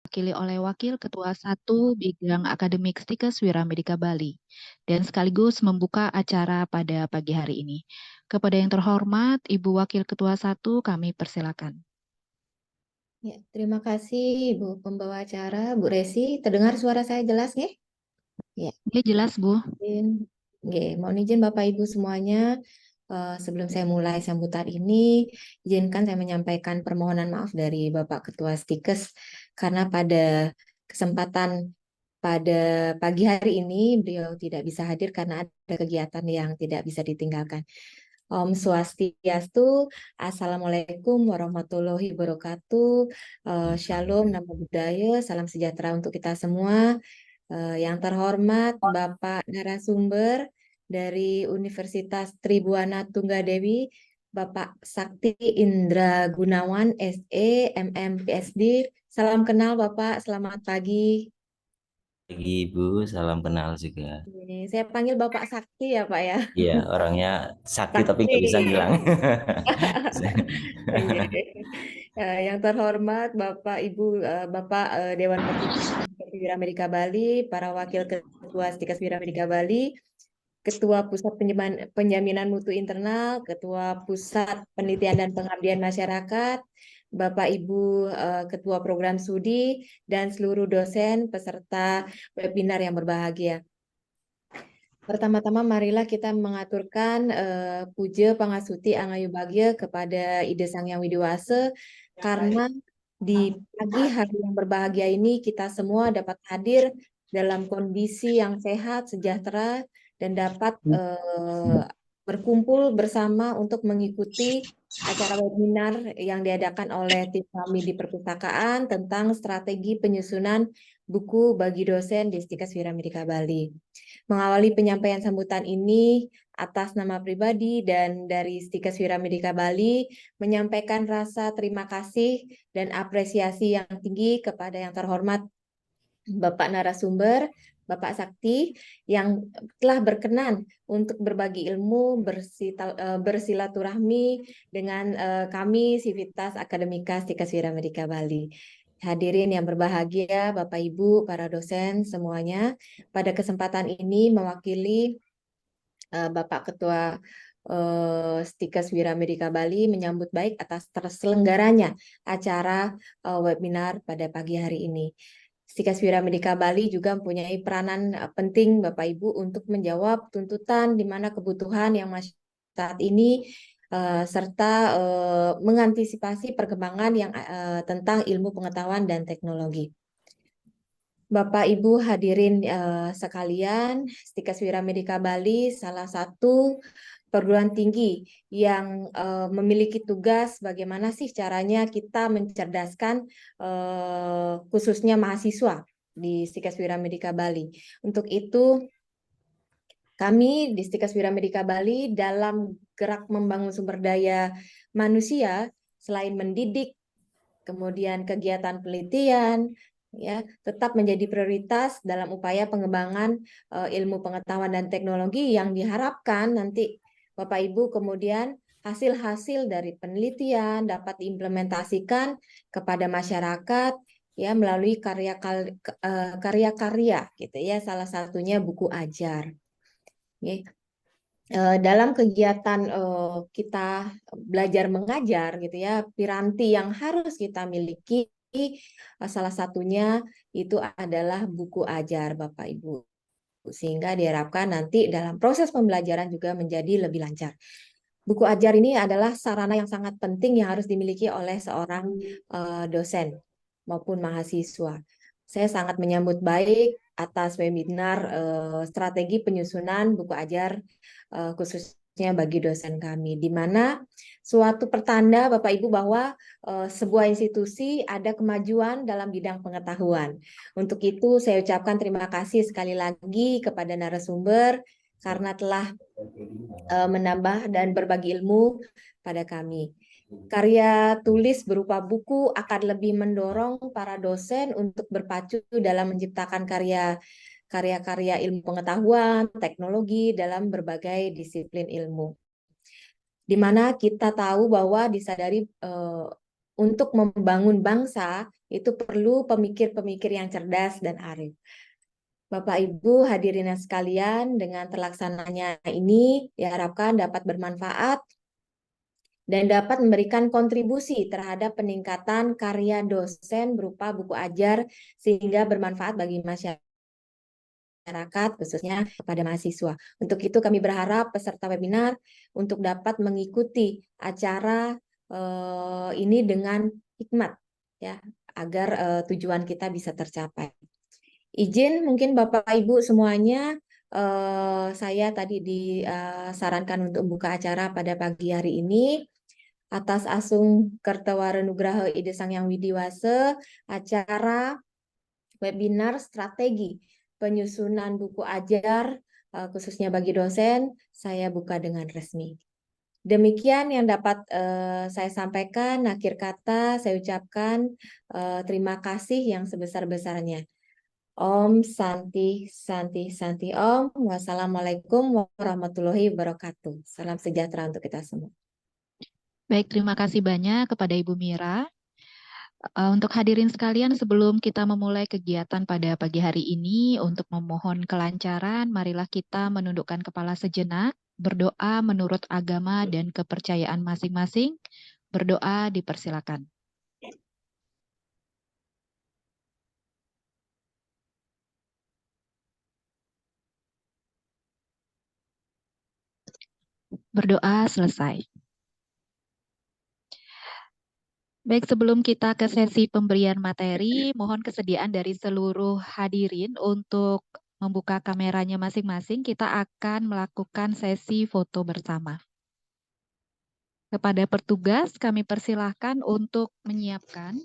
diwakili oleh Wakil Ketua 1 Bidang Akademik Stikes Wiramedika Bali dan sekaligus membuka acara pada pagi hari ini. Kepada yang terhormat Ibu Wakil Ketua 1, kami persilakan. Ya, terima kasih Ibu pembawa acara, Bu Resi. Terdengar suara saya jelas nggih? Ya, Ya, jelas Bu. mohon izin Bapak Ibu semuanya. Sebelum saya mulai sambutan ini, izinkan saya menyampaikan permohonan maaf dari Bapak Ketua Stikes karena pada kesempatan pada pagi hari ini beliau tidak bisa hadir karena ada kegiatan yang tidak bisa ditinggalkan. Om Swastiastu, Assalamualaikum warahmatullahi wabarakatuh. Shalom, Namo Buddhaya, salam sejahtera untuk kita semua. Yang terhormat Bapak narasumber dari Universitas Tribuana Tunggadewi, Bapak Sakti Indra Gunawan, SE, MM, PSD. Salam kenal Bapak, selamat pagi. Pagi Ibu, salam kenal juga. Ini, saya panggil Bapak Sakti ya Pak ya. Iya, orangnya sakti tapi Sakti. nggak bisa ngilang. Iya. Yang terhormat Bapak Ibu Bapak Dewan Pertimbangan Stikes Wiramedika Bali, para wakil ketua Stikes Wiramedika Bali, Ketua Pusat Penjaminan Mutu Internal, Ketua Pusat Penelitian dan Pengabdian Masyarakat, Bapak Ibu Ketua Program Studi, dan seluruh dosen peserta webinar yang berbahagia. Pertama-tama marilah kita mengaturkan puja pangasuti angayu bagya kepada Ida Sang Hyang Widiwasa karena di pagi hari yang berbahagia ini kita semua dapat hadir dalam kondisi yang sehat, sejahtera, dan dapat berkumpul bersama untuk mengikuti acara webinar yang diadakan oleh tim kami di perpustakaan tentang strategi penyusunan buku bagi dosen di Stikes Wiramedika Bali. Mengawali penyampaian sambutan ini atas nama pribadi dan dari Stikes Wiramedika Bali menyampaikan rasa terima kasih dan apresiasi yang tinggi kepada yang terhormat Bapak narasumber, Bapak Sakti yang telah berkenan untuk berbagi ilmu, bersilaturahmi dengan kami Sivitas Akademika Stikes Wiramedika Bali. Hadirin yang berbahagia, Bapak Ibu, para dosen semuanya, pada kesempatan ini mewakili Bapak Ketua Stikes Wiramedika Bali menyambut baik atas terselenggaranya acara webinar pada pagi hari ini. Stikes Wiramedika Bali juga mempunyai peranan penting Bapak Ibu untuk menjawab tuntutan di mana kebutuhan yang masih saat ini serta mengantisipasi perkembangan yang tentang ilmu pengetahuan dan teknologi. Bapak Ibu hadirin sekalian, Stikes Wiramedika Bali salah satu perguruan tinggi yang memiliki tugas bagaimana sih caranya kita mencerdaskan khususnya mahasiswa di Stikes Wiramedika Bali. Untuk itu kami di Stikes Wiramedika Bali dalam gerak membangun sumber daya manusia selain mendidik, kemudian kegiatan penelitian, ya tetap menjadi prioritas dalam upaya pengembangan ilmu pengetahuan dan teknologi yang diharapkan nanti Bapak Ibu kemudian hasil-hasil dari penelitian dapat diimplementasikan kepada masyarakat ya melalui karya-karya gitu ya, salah satunya buku ajar. Dalam kegiatan kita belajar mengajar gitu ya, piranti yang harus kita miliki salah satunya itu adalah buku ajar Bapak Ibu. Sehingga diharapkan nanti dalam proses pembelajaran juga menjadi lebih lancar. Buku ajar ini adalah sarana yang sangat penting yang harus dimiliki oleh seorang dosen maupun mahasiswa. Saya sangat menyambut baik atas webinar strategi penyusunan buku ajar khususnya bagi dosen kami, di mana suatu pertanda Bapak Ibu bahwa sebuah institusi ada kemajuan dalam bidang pengetahuan. Untuk itu saya ucapkan terima kasih sekali lagi kepada narasumber karena telah menambah dan berbagi ilmu pada kami. Karya tulis berupa buku akan lebih mendorong para dosen untuk berpacu dalam menciptakan karya-karya ilmu pengetahuan, teknologi dalam berbagai disiplin ilmu. Di mana kita tahu bahwa disadari untuk membangun bangsa Itu perlu pemikir-pemikir yang cerdas dan arif. Bapak Ibu hadirin sekalian, dengan terlaksananya ini diharapkan dapat bermanfaat dan dapat memberikan kontribusi terhadap peningkatan karya dosen berupa buku ajar sehingga bermanfaat bagi masyarakat, khususnya kepada mahasiswa. Untuk itu kami berharap peserta webinar untuk dapat mengikuti acara ini dengan hikmat, ya, agar tujuan kita bisa tercapai. Izin mungkin Bapak Ibu semuanya, saya tadi disarankan untuk membuka acara pada pagi hari ini atas Asung Kertawarenugraha Ide Sangyang Widiwase, acara webinar strategi penyusunan buku ajar khususnya bagi dosen, saya buka dengan resmi. Demikian yang dapat saya sampaikan. Akhir kata saya ucapkan terima kasih yang sebesar-besarnya. Om Santi Santi Santi Om. Wassalamualaikum warahmatullahi wabarakatuh. Salam sejahtera untuk kita semua. Baik, terima kasih banyak kepada Ibu Mira. Untuk hadirin sekalian, sebelum kita memulai kegiatan pada pagi hari ini, untuk memohon kelancaran, marilah kita menundukkan kepala sejenak, berdoa menurut agama dan kepercayaan masing-masing. Berdoa dipersilakan. Berdoa selesai. Baik, sebelum kita ke sesi pemberian materi, mohon kesediaan dari seluruh hadirin untuk membuka kameranya masing-masing. Kita akan melakukan sesi foto bersama. Kepada petugas, kami persilahkan untuk menyiapkan.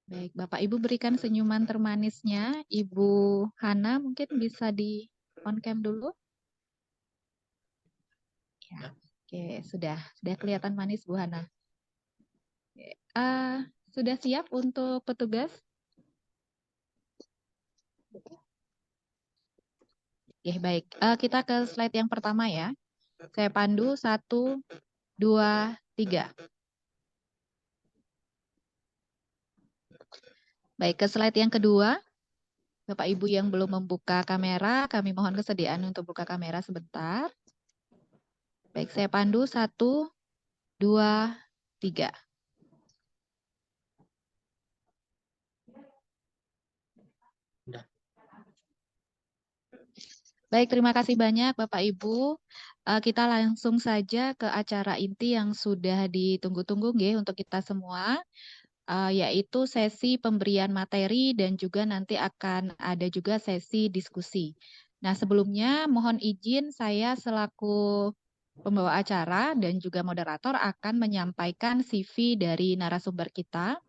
Baik, Bapak Ibu berikan senyuman termanisnya. Ibu Hana mungkin bisa di on cam dulu. Ya, oke, sudah kelihatan manis Bu Hana. Sudah siap untuk petugas? Oke, baik. Kita ke slide yang pertama ya. Saya pandu 1, 2, 3. Baik, ke slide yang kedua. Bapak Ibu yang belum membuka kamera, kami mohon kesediaan untuk buka kamera sebentar. Baik, saya pandu 1, 2, 3. Baik, terima kasih banyak Bapak Ibu. Kita langsung saja ke acara inti yang sudah ditunggu-tunggu untuk kita semua, yaitu sesi pemberian materi dan juga nanti akan ada juga sesi diskusi. Nah, sebelumnya mohon izin saya selaku pembawa acara dan juga moderator akan menyampaikan CV dari narasumber kita.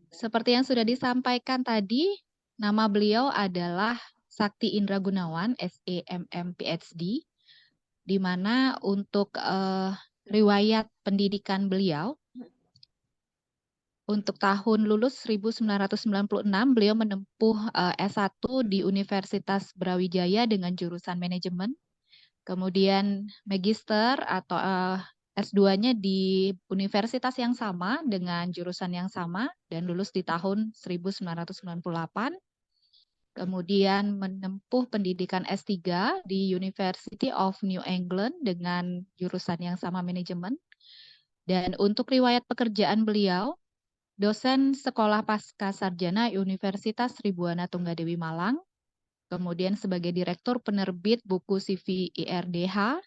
Seperti yang sudah disampaikan tadi, nama beliau adalah Sakti Indra Gunawan, SEMM PhD, di mana untuk riwayat pendidikan beliau, untuk tahun lulus 1996, beliau menempuh S1 di Universitas Brawijaya dengan jurusan manajemen, kemudian magister atau S2-nya di universitas yang sama dengan jurusan yang sama dan lulus di tahun 1998. Kemudian menempuh pendidikan S3 di University of New England dengan jurusan yang sama manajemen. Dan untuk riwayat pekerjaan beliau, dosen Sekolah Pasca Sarjana Universitas Ribuana Tunggadewi Malang, kemudian sebagai Direktur Penerbit Buku CV IRDH,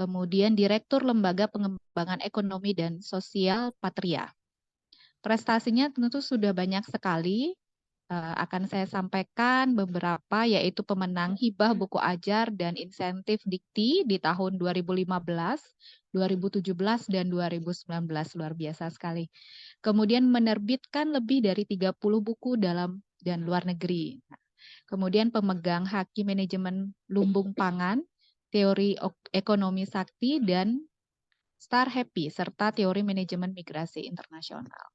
kemudian Direktur Lembaga Pengembangan Ekonomi dan Sosial Patria. Prestasinya tentu sudah banyak sekali. Akan saya sampaikan beberapa, yaitu pemenang hibah buku ajar dan insentif Dikti di tahun 2015, 2017, dan 2019. Luar biasa sekali. Kemudian menerbitkan lebih dari 30 buku dalam dan luar negeri. Kemudian pemegang haki manajemen lumbung pangan, teori ekonomi sakti, dan Star Happy, serta teori manajemen migrasi internasional.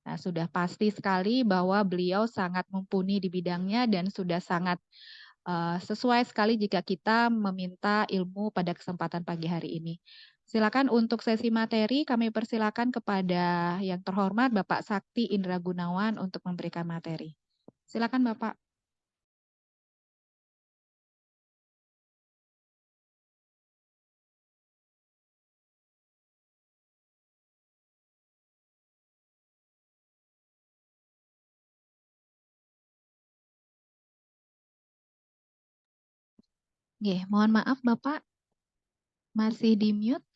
Nah, sudah pasti sekali bahwa beliau sangat mumpuni di bidangnya dan sudah sangat sesuai sekali jika kita meminta ilmu pada kesempatan pagi hari ini. Silakan untuk sesi materi kami persilakan kepada yang terhormat Bapak Sakti Indra Gunawan untuk memberikan materi. Silakan Bapak. Nggih, mohon maaf Bapak, masih di mute.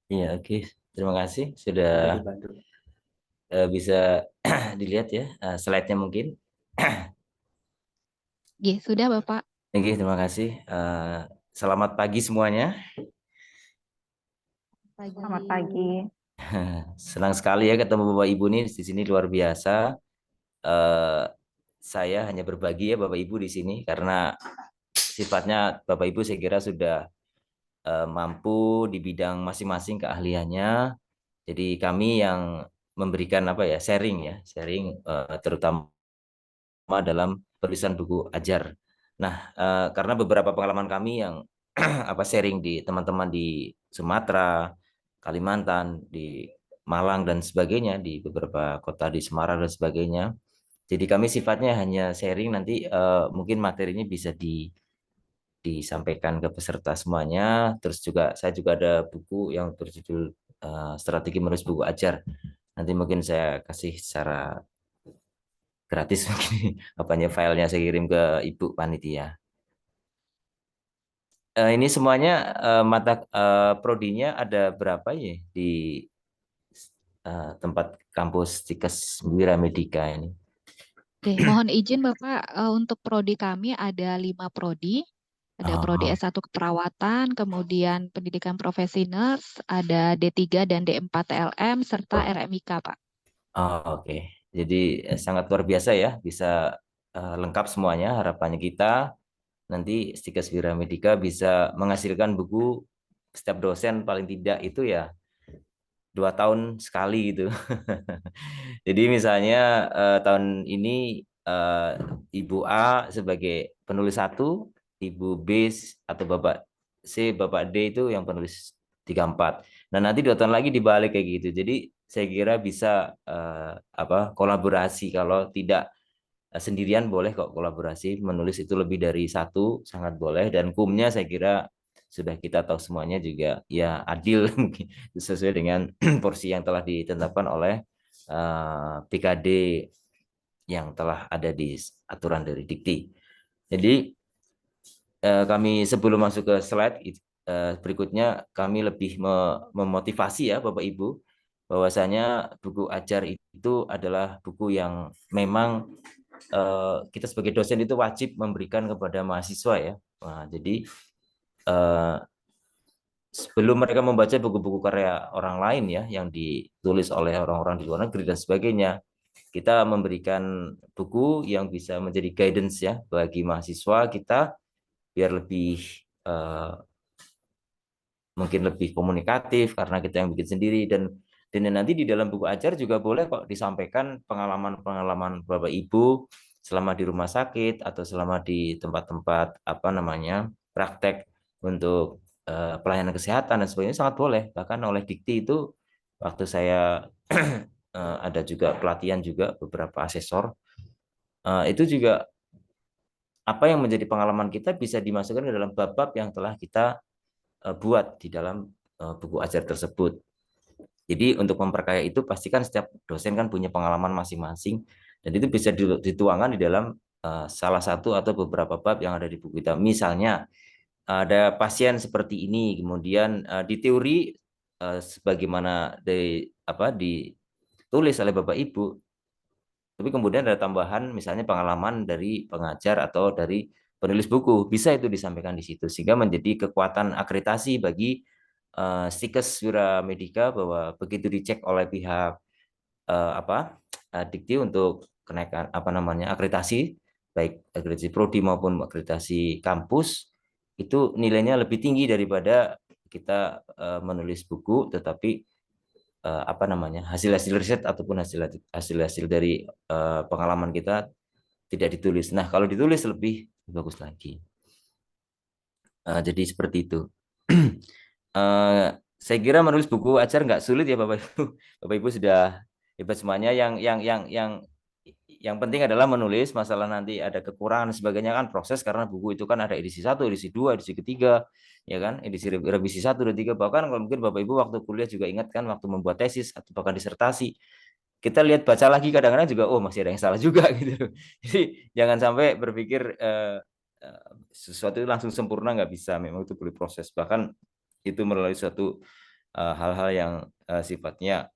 Iya, oke. Terima kasih sudah bisa dilihat ya slide-nya mungkin. Nggih, sudah Bapak. Oke, terima kasih. Selamat pagi semuanya. Selamat pagi. Senang sekali ya ketemu Bapak Ibu nih di sini, luar biasa. Eh, saya hanya berbagi ya Bapak Ibu di sini karena sifatnya Bapak Ibu saya kira sudah mampu di bidang masing-masing keahliannya. Jadi kami yang memberikan apa ya, sharing terutama dalam penulisan buku ajar. Nah, karena beberapa pengalaman kami yang apa sharing di teman-teman di Sumatera, Kalimantan, di Malang dan sebagainya, di beberapa kota di Semarang dan sebagainya. Jadi kami sifatnya hanya sharing, nanti mungkin materinya bisa disampaikan ke peserta semuanya. Terus juga saya juga ada buku yang berjudul Strategi Menulis Buku Ajar. Nanti mungkin saya kasih secara gratis mungkin apanya filenya saya kirim ke Ibu Panitia. Ini semuanya mata prodinya ada berapa ya di tempat kampus Tikes Wiramedika ini? Oke, mohon izin Bapak, untuk prodi kami ada 5 prodi. Ada prodi Oh, S1 keperawatan, kemudian pendidikan profesi nurse, ada D3 dan D4 TLM, serta RMIK, Pak. oke. Jadi sangat luar biasa ya, bisa lengkap semuanya. Harapannya kita nanti Stikes Wiramedika bisa menghasilkan buku setiap dosen paling tidak itu ya 2 tahun sekali gitu. Jadi misalnya tahun ini Ibu A sebagai penulis 1, Ibu B atau Bapak C, Bapak D itu yang penulis 3, 4. Nah nanti 2 tahun lagi dibalik kayak gitu. Jadi saya kira bisa apa kolaborasi, kalau tidak sendirian boleh kok kolaborasi, menulis itu lebih dari 1 sangat boleh, dan kumnya saya kira sudah kita tahu semuanya juga ya adil sesuai dengan porsi yang telah ditetapkan oleh PKD yang telah ada di aturan dari Dikti. Jadi kami sebelum masuk ke slide berikutnya, kami lebih memotivasi ya Bapak Ibu bahwasanya buku ajar itu adalah buku yang memang kita sebagai dosen itu wajib memberikan kepada mahasiswa ya. Nah, jadi sebelum mereka membaca buku-buku karya orang lain ya yang ditulis oleh orang-orang di luar negeri dan sebagainya, kita memberikan buku yang bisa menjadi guidance ya bagi mahasiswa kita biar lebih eh, mungkin lebih komunikatif karena kita yang bikin sendiri, dan nanti di dalam buku ajar juga boleh kok disampaikan pengalaman-pengalaman Bapak Ibu selama di rumah sakit atau selama di tempat-tempat apa namanya praktek untuk pelayanan kesehatan dan sebagainya, sangat boleh. Bahkan oleh Dikti itu waktu saya ada juga pelatihan juga beberapa asesor, itu juga apa yang menjadi pengalaman kita bisa dimasukkan ke dalam bab-bab yang telah kita buat di dalam buku ajar tersebut. Jadi untuk memperkaya itu pastikan setiap dosen kan punya pengalaman masing-masing, dan itu bisa dituangkan di dalam salah satu atau beberapa bab yang ada di buku kita. Misalnya ada pasien seperti ini, kemudian di teori sebagaimana ditulis oleh Bapak Ibu, tapi kemudian ada tambahan misalnya pengalaman dari pengajar atau dari penulis buku, bisa itu disampaikan di situ sehingga menjadi kekuatan akreditasi bagi Stikes Wiramedika bahwa begitu dicek oleh pihak Dikti untuk kenaikan apa namanya akreditasi, baik akreditasi prodi maupun akreditasi kampus, itu nilainya lebih tinggi daripada kita menulis buku tetapi apa namanya hasil-hasil riset ataupun hasil-hasil dari pengalaman kita tidak ditulis. Nah, kalau ditulis lebih bagus lagi. Jadi seperti itu. Saya kira menulis buku ajar nggak sulit ya Bapak Ibu. Bapak Ibu sudah hebat semuanya. Yang penting adalah menulis. Masalah nanti ada kekurangan dan sebagainya kan proses, karena buku itu kan ada edisi 1, edisi 2, edisi ketiga, ya kan, edisi revisi 1 dan 3. Bahkan kalau mungkin Bapak Ibu waktu kuliah juga ingat kan, waktu membuat tesis atau bahkan disertasi, kita lihat baca lagi kadang-kadang juga masih ada yang salah juga gitu. Jadi jangan sampai berpikir sesuatu itu langsung sempurna, nggak bisa. Memang itu perlu proses. Bahkan itu melalui suatu hal-hal yang sifatnya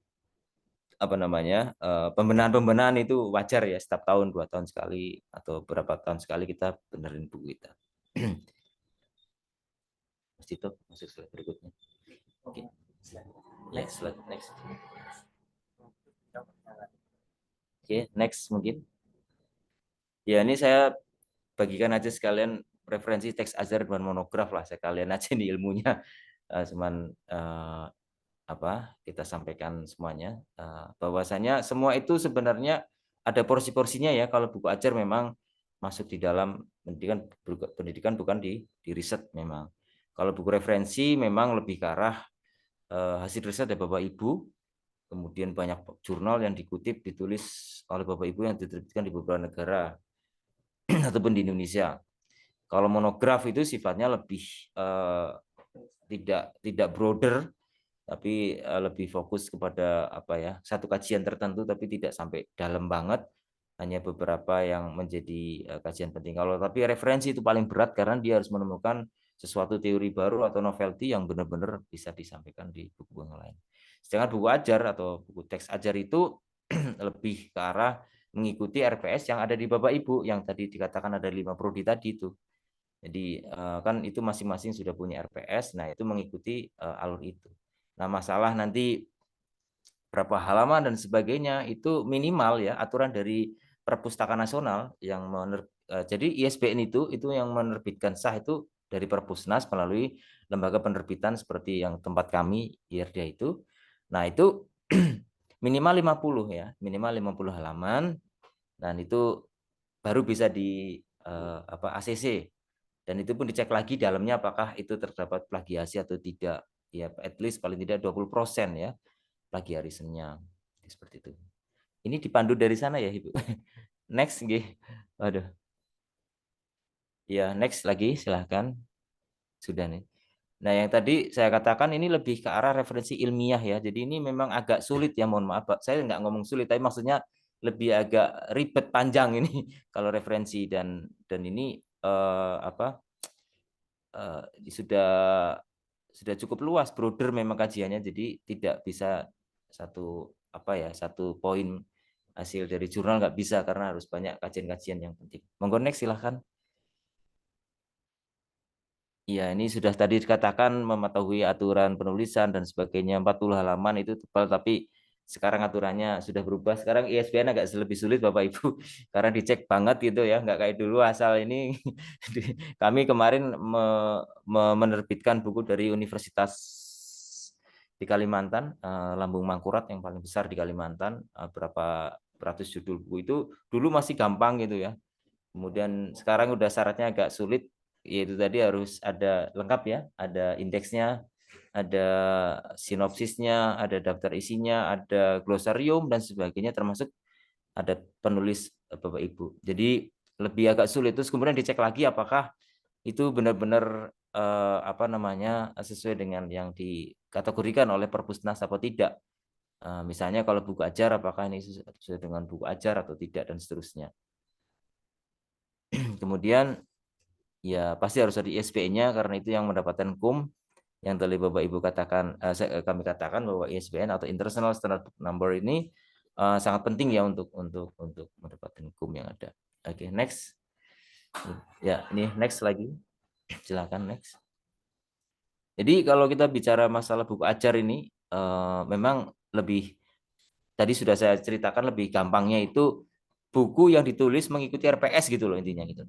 apa namanya pembenahan itu wajar ya, setiap tahun 2 tahun sekali atau berapa tahun sekali kita benerin buku kita. Mas Tito masuk slide berikutnya. Oke. Next slide, next. Oke, next mungkin. Ya ini saya bagikan aja sekalian referensi teks ajar dan monograf lah, sekalian aja nih ilmunya. Cuman kita sampaikan semuanya, bahwasanya semua itu sebenarnya ada porsi-porsinya ya. Kalau buku ajar memang masuk di dalam pendidikan bukan di riset memang. Kalau buku referensi memang lebih ke arah hasil riset dari Bapak Ibu, kemudian banyak jurnal yang dikutip, ditulis oleh Bapak Ibu yang diterbitkan di beberapa negara ataupun di Indonesia. Kalau monograf itu sifatnya lebih tidak broader, tapi lebih fokus kepada satu kajian tertentu, tapi tidak sampai dalam banget, hanya beberapa yang menjadi kajian penting. Kalau tapi referensi itu paling berat karena dia harus menemukan sesuatu teori baru atau novelty yang benar-benar bisa disampaikan di buku yang lain. Sedangkan buku ajar atau buku teks ajar itu lebih ke arah mengikuti RPS yang ada di Bapak Ibu, yang tadi dikatakan ada 5 prodi tadi itu. Jadi kan itu masing-masing sudah punya RPS, nah itu mengikuti alur itu. Nah, masalah nanti berapa halaman dan sebagainya itu minimal ya, aturan dari Perpustakaan Nasional yang jadi ISBN itu yang menerbitkan sah itu dari Perpusnas melalui lembaga penerbitan seperti yang tempat kami IRDA itu. Nah, itu minimal 50 ya, minimal 50 halaman, dan itu baru bisa di ACC, dan itu pun dicek lagi dalamnya apakah itu terdapat plagiasi atau tidak. Ya, at least paling tidak 20% ya plagiarismenya. Seperti itu. Ini dipandu dari sana ya, Ibu. Next, nggih. Waduh. Ya, next lagi silahkan. Sudah nih. Nah, yang tadi saya katakan ini lebih ke arah referensi ilmiah ya. Jadi ini memang agak sulit ya, mohon maaf Pak. Saya nggak ngomong sulit, tapi maksudnya lebih agak ribet panjang ini kalau referensi, dan ini sudah cukup luas, broader memang kajiannya, jadi tidak bisa satu poin hasil dari jurnal, nggak bisa, karena harus banyak kajian-kajian yang penting. Monggo next silahkan. Iya, ini sudah tadi dikatakan mematuhi aturan penulisan dan sebagainya, 40 halaman itu tebal, tapi sekarang aturannya sudah berubah. Sekarang ISBN agak lebih sulit Bapak Ibu, karena dicek banget gitu ya, nggak kayak dulu asal ini. Kami kemarin menerbitkan buku dari Universitas di Kalimantan, Lambung Mangkurat yang paling besar di Kalimantan, berapa ratus judul buku itu dulu masih gampang gitu ya. Kemudian sekarang udah syaratnya agak sulit, yaitu tadi harus ada lengkap ya, ada indeksnya, ada sinopsisnya, ada daftar isinya, ada glosarium dan sebagainya, termasuk ada penulis Bapak Ibu. Jadi lebih agak sulit. Terus kemudian dicek lagi apakah itu benar-benar sesuai dengan yang dikategorikan oleh Perpusnas atau tidak. Misalnya kalau buku ajar, apakah ini sesuai dengan buku ajar atau tidak, dan seterusnya. Kemudian ya pasti harus ada ISBN-nya, karena itu yang mendapatkan KUM, yang tadi Bapak Ibu katakan, kami katakan bahwa ISBN atau International Standard Book Number ini sangat penting ya untuk mendapatkan KUM yang ada. Oke, next. Ya, ini next lagi. Silakan next. Jadi kalau kita bicara masalah buku ajar ini, memang lebih, tadi sudah saya ceritakan, lebih gampangnya itu buku yang ditulis mengikuti RPS gitu loh intinya gitu.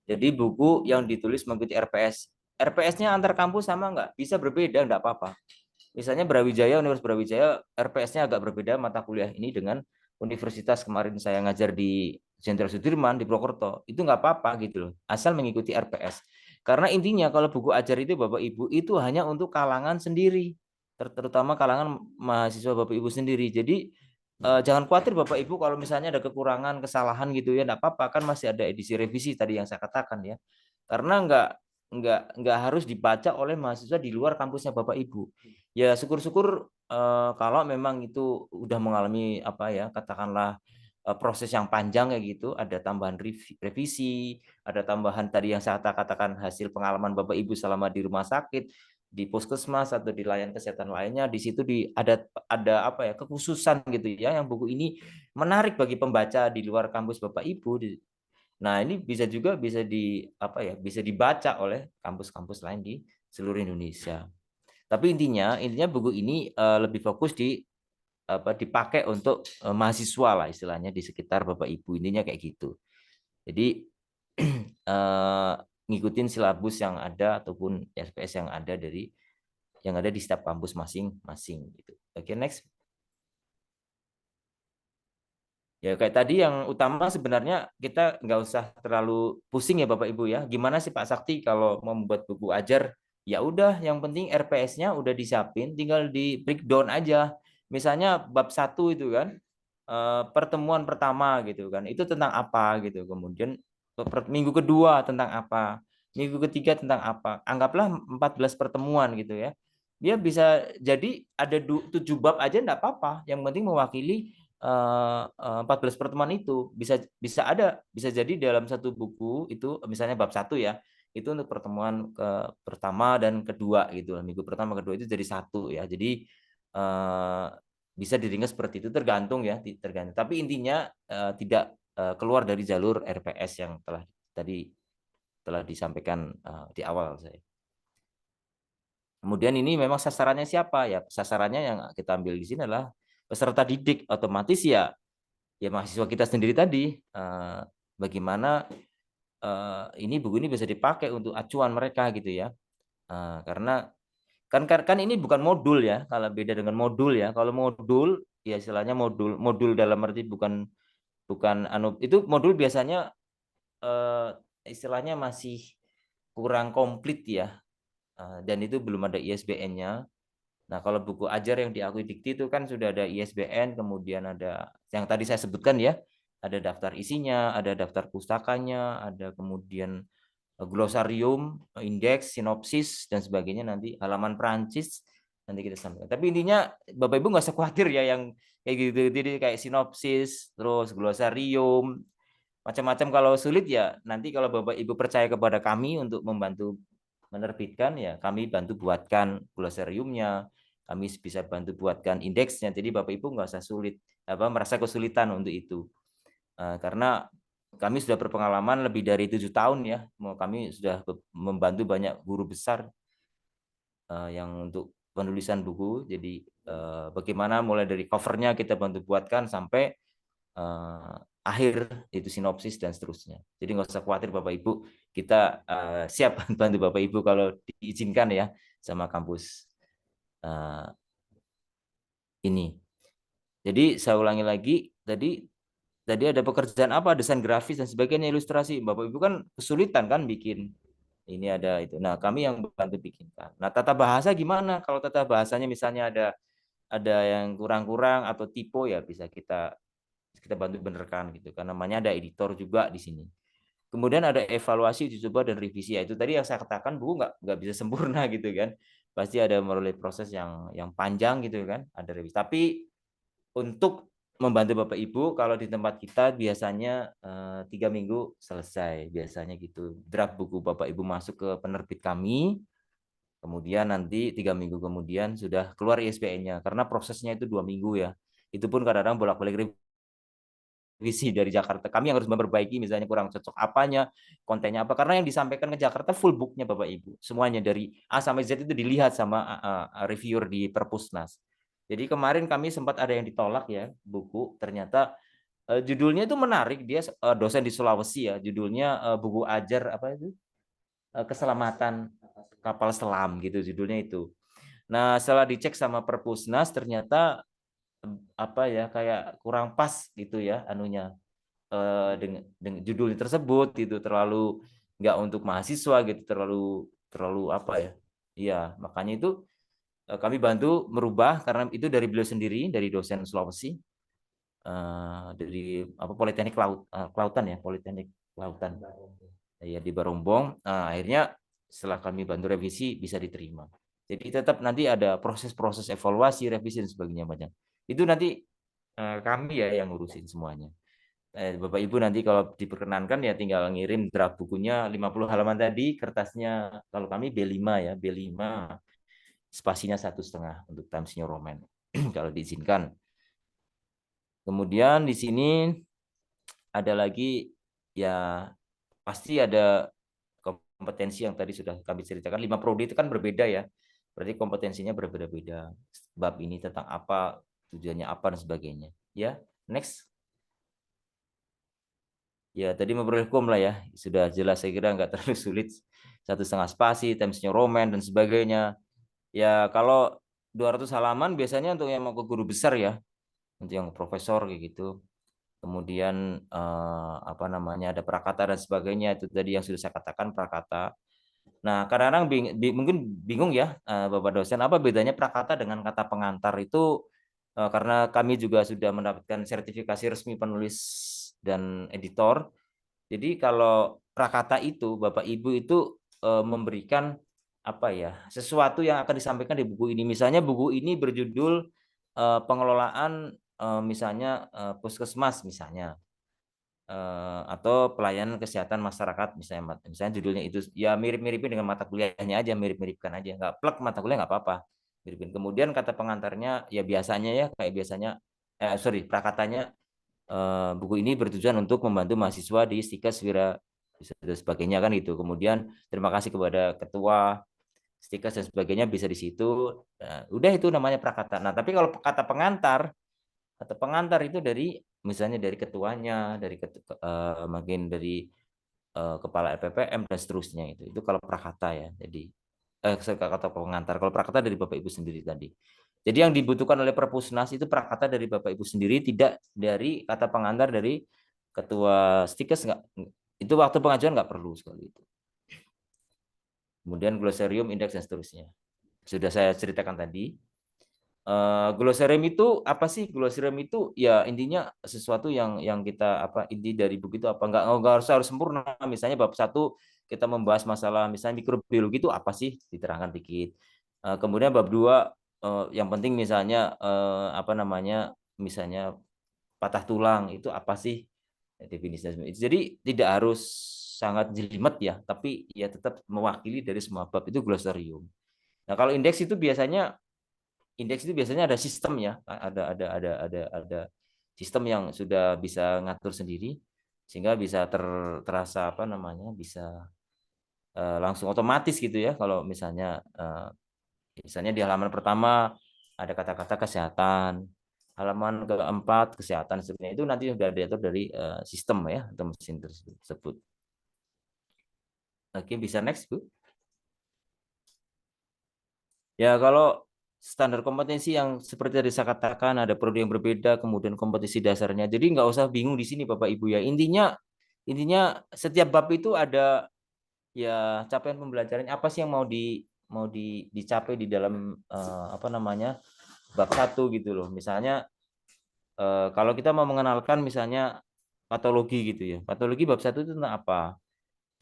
Jadi buku yang ditulis mengikuti RPS. RPS-nya antar kampus sama nggak? Bisa berbeda, nggak apa-apa. Misalnya Brawijaya, Universitas Brawijaya, RPS-nya agak berbeda mata kuliah ini dengan universitas kemarin saya ngajar di Jenderal Sudirman di Purwokerto, itu nggak apa-apa gitu loh, asal mengikuti RPS. Karena intinya kalau buku ajar itu Bapak Ibu itu hanya untuk kalangan sendiri, terutama kalangan mahasiswa Bapak Ibu sendiri. Jadi jangan khawatir Bapak Ibu kalau misalnya ada kekurangan, kesalahan gitu ya, enggak apa-apa, kan masih ada edisi revisi tadi yang saya katakan ya. Karena enggak harus dibaca oleh mahasiswa di luar kampusnya Bapak Ibu. Ya syukur-syukur kalau memang itu udah mengalami apa ya, katakanlah proses yang panjang kayak gitu, ada tambahan revisi, ada tambahan tadi yang saya katakan hasil pengalaman Bapak Ibu selama di rumah sakit, di puskesmas atau di layanan kesehatan lainnya, di situ ada apa ya, kekhususan gitu ya, yang buku ini menarik bagi pembaca di luar kampus Bapak Ibu. Nah, ini bisa juga bisa dibaca oleh kampus-kampus lain di seluruh Indonesia. Tapi intinya buku ini lebih fokus dipakai untuk mahasiswa lah istilahnya di sekitar Bapak Ibu, intinya kayak gitu. Jadi ngikutin silabus yang ada ataupun SPS yang ada di setiap kampus masing-masing gitu. Oke, next. Ya kayak tadi yang utama sebenarnya kita nggak usah terlalu pusing ya Bapak Ibu ya. Gimana sih Pak Sakti kalau mau membuat buku ajar? Ya udah, yang penting RPS-nya udah disiapin, tinggal di breakdown aja. Misalnya bab 1 itu kan, pertemuan pertama gitu kan, itu tentang apa gitu. Kemudian minggu kedua tentang apa, minggu ketiga tentang apa. Anggaplah 14 pertemuan gitu ya. Dia bisa jadi ada 7 bab aja enggak apa-apa. Yang penting mewakili 14 pertemuan itu bisa jadi dalam satu buku itu misalnya bab 1 ya, itu untuk pertemuan pertama dan kedua gitu. Minggu pertama kedua itu jadi satu ya. Jadi bisa diringkas seperti itu, tergantung. Tapi intinya tidak keluar dari jalur RPS yang telah disampaikan di awal saya. Kemudian ini memang sasarannya siapa ya? Sasarannya yang kita ambil di sini adalah peserta didik, otomatis ya mahasiswa kita sendiri tadi. Bagaimana buku ini bisa dipakai untuk acuan mereka gitu ya. Karena kan ini bukan modul ya, kalau beda dengan modul ya. Kalau modul ya istilahnya modul dalam arti bukan itu modul biasanya istilahnya masih kurang komplit ya. Dan itu belum ada ISBN-nya. Nah, kalau buku ajar yang diakui Dikti itu kan sudah ada ISBN, kemudian ada yang tadi saya sebutkan ya, ada daftar isinya, ada daftar pustakanya, ada kemudian glosarium, indeks, sinopsis, dan sebagainya, nanti halaman Prancis, nanti kita sampaikan. Tapi intinya Bapak Ibu nggak usah khawatir ya yang kayak gitu, jadi kayak sinopsis, terus glosarium, macam-macam. Kalau sulit ya nanti kalau Bapak Ibu percaya kepada kami untuk membantu menerbitkan ya, kami bantu buatkan glosariumnya, kami bisa bantu buatkan indeksnya. Jadi Bapak Ibu nggak usah merasa kesulitan untuk itu, karena kami sudah berpengalaman lebih dari 7 tahun ya. Kami sudah membantu banyak guru besar yang untuk penulisan buku. Jadi bagaimana mulai dari covernya kita bantu buatkan sampai akhir itu sinopsis dan seterusnya. Jadi nggak usah khawatir Bapak Ibu, kita siap bantu Bapak Ibu kalau diizinkan ya sama kampus ini. Jadi saya ulangi lagi, tadi ada pekerjaan apa, desain grafis dan sebagainya, ilustrasi. Bapak Ibu kan kesulitan kan bikin ini ada itu. Nah, kami yang bantu bikinkan. Nah, tata bahasa gimana? Kalau tata bahasanya misalnya ada yang kurang-kurang atau typo ya bisa kita bantu benerkan gitu. Karena namanya ada editor juga di sini. Kemudian ada evaluasi, uji coba dan revisi. Ya, itu tadi yang saya katakan, buku nggak bisa sempurna gitu kan. Pasti ada melalui proses yang panjang gitu kan. Ada revisi. Tapi untuk membantu Bapak Ibu, kalau di tempat kita biasanya 3 minggu selesai biasanya gitu. Draft buku Bapak Ibu masuk ke penerbit kami, kemudian nanti 3 minggu kemudian sudah keluar ISBN-nya. Karena prosesnya itu 2 minggu ya. Itu pun kadang-kadang bolak-balik revisi dari Jakarta. Kami yang harus memperbaiki, misalnya kurang cocok apanya, kontennya apa. Karena yang disampaikan ke Jakarta full booknya Bapak Ibu. Semuanya dari A sampai Z itu dilihat sama reviewer di Perpusnas. Jadi kemarin kami sempat ada yang ditolak ya buku, ternyata judulnya itu menarik, dia dosen di Sulawesi ya, judulnya buku ajar apa itu, keselamatan kapal selam gitu judulnya itu. Nah setelah dicek sama Perpusnas ternyata apa ya, kayak kurang pas gitu ya anunya, dengan judul tersebut itu terlalu nggak untuk mahasiswa gitu, terlalu apa ya. Iya, makanya itu kami bantu merubah karena itu dari beliau sendiri, dari dosen Sulawesi, dari apa Politeknik Kelautan ya, Politeknik Kelautan. Ya di Barombong. Akhirnya setelah kami bantu revisi bisa diterima. Jadi tetap nanti ada proses-proses evaluasi, revisi dan sebagainya banyak. Itu nanti kami ya yang ngurusin semuanya. Bapak Ibu nanti kalau diperkenankan ya tinggal ngirim draft bukunya 50 halaman tadi, kertasnya kalau kami B5 ya, B5 spasinya 1,5 untuk Times New Roman kalau diizinkan. Kemudian di sini ada lagi ya pasti ada kompetensi yang tadi sudah kami ceritakan. 5 prodi itu kan berbeda ya. Berarti kompetensinya berbeda-beda. Bab ini tentang apa, tujuannya apa dan sebagainya. Ya, next. Ya, tadi memperoleh hukum lah ya. Sudah jelas saya kira nggak terlalu sulit. 1,5 spasi, Times New Roman dan sebagainya. Ya, kalau 200 halaman biasanya untuk yang mau ke guru besar ya. Untuk yang profesor kayak gitu. Kemudian apa namanya ada prakata dan sebagainya, itu tadi yang sudah saya katakan prakata. Nah, kadang-kadang mungkin bingung ya Bapak dosen, apa bedanya prakata dengan kata pengantar itu, karena kami juga sudah mendapatkan sertifikasi resmi penulis dan editor. Jadi kalau prakata itu Bapak Ibu itu memberikan apa ya, sesuatu yang akan disampaikan di buku ini. Misalnya buku ini berjudul pengelolaan misalnya puskesmas misalnya, atau pelayanan kesehatan masyarakat misalnya judulnya itu ya mirip-miripin dengan mata kuliahnya aja, mirip-miripkan aja, nggak plek mata kuliah nggak apa-apa, miripin. Kemudian kata pengantarnya ya biasanya ya kayak biasanya prakatanya buku ini bertujuan untuk membantu mahasiswa di Stikes Wira dan sebagainya kan itu. Kemudian terima kasih kepada ketua Stikes dan sebagainya bisa di situ. Udah itu namanya prakata. Nah, tapi kalau kata pengantar atau pengantar itu dari misalnya dari ketuanya, dari mungkin dari kepala LPPM dan seterusnya itu kalau prakata ya. Jadi kata pengantar. Kalau prakata dari Bapak Ibu sendiri tadi. Jadi yang dibutuhkan oleh Perpusnas itu prakata dari Bapak Ibu sendiri, tidak dari kata pengantar dari ketua Stikes. Enggak, itu waktu pengajuan nggak perlu sekali itu. Kemudian glosarium, indeks dan seterusnya. Sudah saya ceritakan tadi. Glosarium itu apa sih? Glosarium itu ya intinya sesuatu yang kita apa inti dari buku itu apa, nggak harus sempurna. Misalnya bab 1 kita membahas masalah misalnya mikrobiologi itu apa sih, diterangkan dikit. Kemudian bab 2 yang penting misalnya apa namanya misalnya patah tulang itu apa sih definisinya. Jadi tidak harus sangat jelimet ya, tapi ya tetap mewakili dari semua bab itu glosarium. Nah, kalau indeks itu biasanya ada sistem ya, ada sistem yang sudah bisa ngatur sendiri sehingga bisa terasa apa namanya bisa langsung otomatis gitu ya. Kalau misalnya di halaman pertama ada kata-kata kesehatan, halaman keempat kesehatan sebenarnya itu nanti sudah diatur dari sistem ya atau mesin tersebut. Oke, bisa next Bu. Ya, kalau standar kompetensi yang seperti tadi saya katakan ada prodi yang berbeda, kemudian kompetensi dasarnya. Jadi nggak usah bingung di sini Bapak Ibu ya. Intinya setiap bab itu ada ya capaian pembelajaran apa sih yang dicapai di dalam apa namanya bab 1 gitu loh. Misalnya kalau kita mau mengenalkan misalnya patologi gitu ya. Patologi bab 1 itu tentang apa?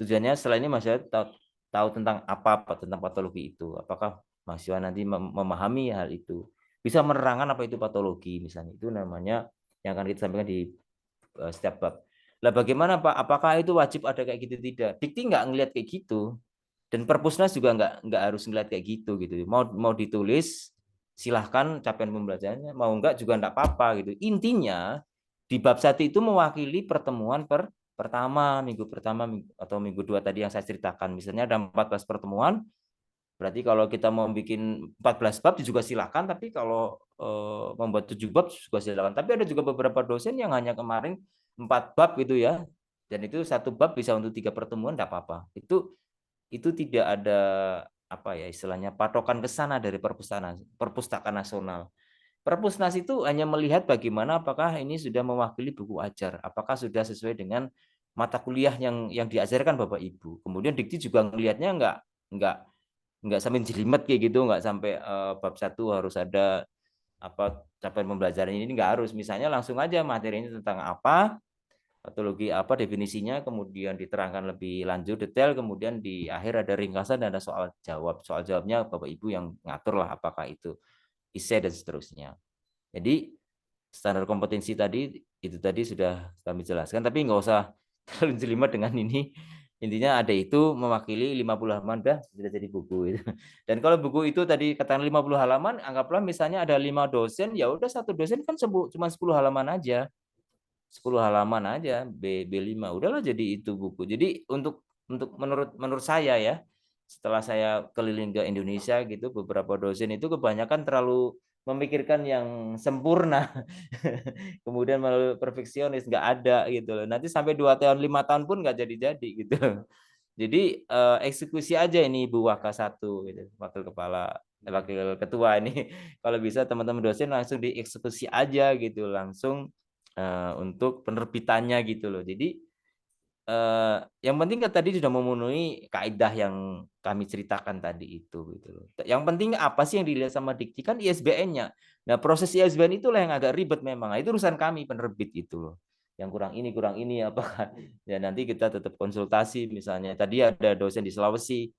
Tujuannya setelah ini masyarakat tahu tentang apa tentang patologi itu. Apakah mahasiswa nanti memahami hal itu, bisa menerangkan apa itu patologi misalnya, itu namanya yang akan kita sampaikan di setiap bab. Lah bagaimana Pak? Apakah itu wajib ada kayak gitu? Tidak. Dikti nggak ngelihat kayak gitu, dan Perpusnas juga nggak harus ngelihat kayak gitu gitu. Mau ditulis silahkan capaian pembelajarannya, mau enggak juga enggak apa-apa gitu. Intinya di bab 1 itu mewakili pertemuan pertama, minggu pertama atau minggu 2 tadi yang saya ceritakan. Misalnya ada 14 pertemuan, berarti kalau kita mau bikin 14 bab juga silakan, tapi kalau membuat 7 bab juga silakan. Tapi ada juga beberapa dosen yang hanya kemarin 4 bab gitu ya. Dan itu 1 bab bisa untuk 3 pertemuan enggak apa-apa. Itu tidak ada apa ya istilahnya patokan ke sana dari perpustakaan nasional. Perpusnas itu hanya melihat bagaimana apakah ini sudah mewakili buku ajar, apakah sudah sesuai dengan mata kuliah yang diajarkan Bapak Ibu. Kemudian Dikti juga ngelihatnya nggak nggak sampai jelimet kayak gitu, nggak sampai bab 1 harus ada apa capaian pembelajaran ini, nggak harus. Misalnya langsung aja materinya tentang apa, patologi apa definisinya, kemudian diterangkan lebih lanjut detail, kemudian di akhir ada ringkasan dan ada soal jawab. Soal jawabnya Bapak Ibu yang ngatur lah apakah itu esai dan seterusnya. Jadi standar kompetensi tadi itu tadi sudah kami jelaskan, tapi nggak usah terlalu jelimet dengan ini. Intinya ada itu mewakili 50 halaman sudah jadi buku itu. Dan kalau buku itu tadi katakan 50 halaman, anggaplah misalnya ada 5 dosen, ya udah satu dosen kan cuma 10 halaman aja. 10 halaman aja B5 udahlah jadi itu buku. Jadi untuk menurut saya ya, setelah saya keliling ke Indonesia gitu, beberapa dosen itu kebanyakan terlalu memikirkan yang sempurna. Kemudian melalui perfeksionis nggak ada gitu loh. Nanti sampai 2 tahun 5 tahun pun nggak jadi gitu. Jadi eksekusi aja ini Ibu Waka 1 gitu, wakil ketua ini. Kalau bisa teman-teman dosen langsung dieksekusi aja gitu, langsung untuk penerbitannya gitu loh. Jadi yang penting kan tadi sudah memenuhi kaidah yang kami ceritakan tadi itu gitu loh. Yang penting apa sih yang dilihat sama Dikti kan ISBN-nya. Nah, proses ISBN itulah yang agak ribet memang. Nah, itu urusan kami penerbit itu loh. Yang kurang ini apakah ya nanti kita tetap konsultasi misalnya. Tadi ada dosen di Sulawesi.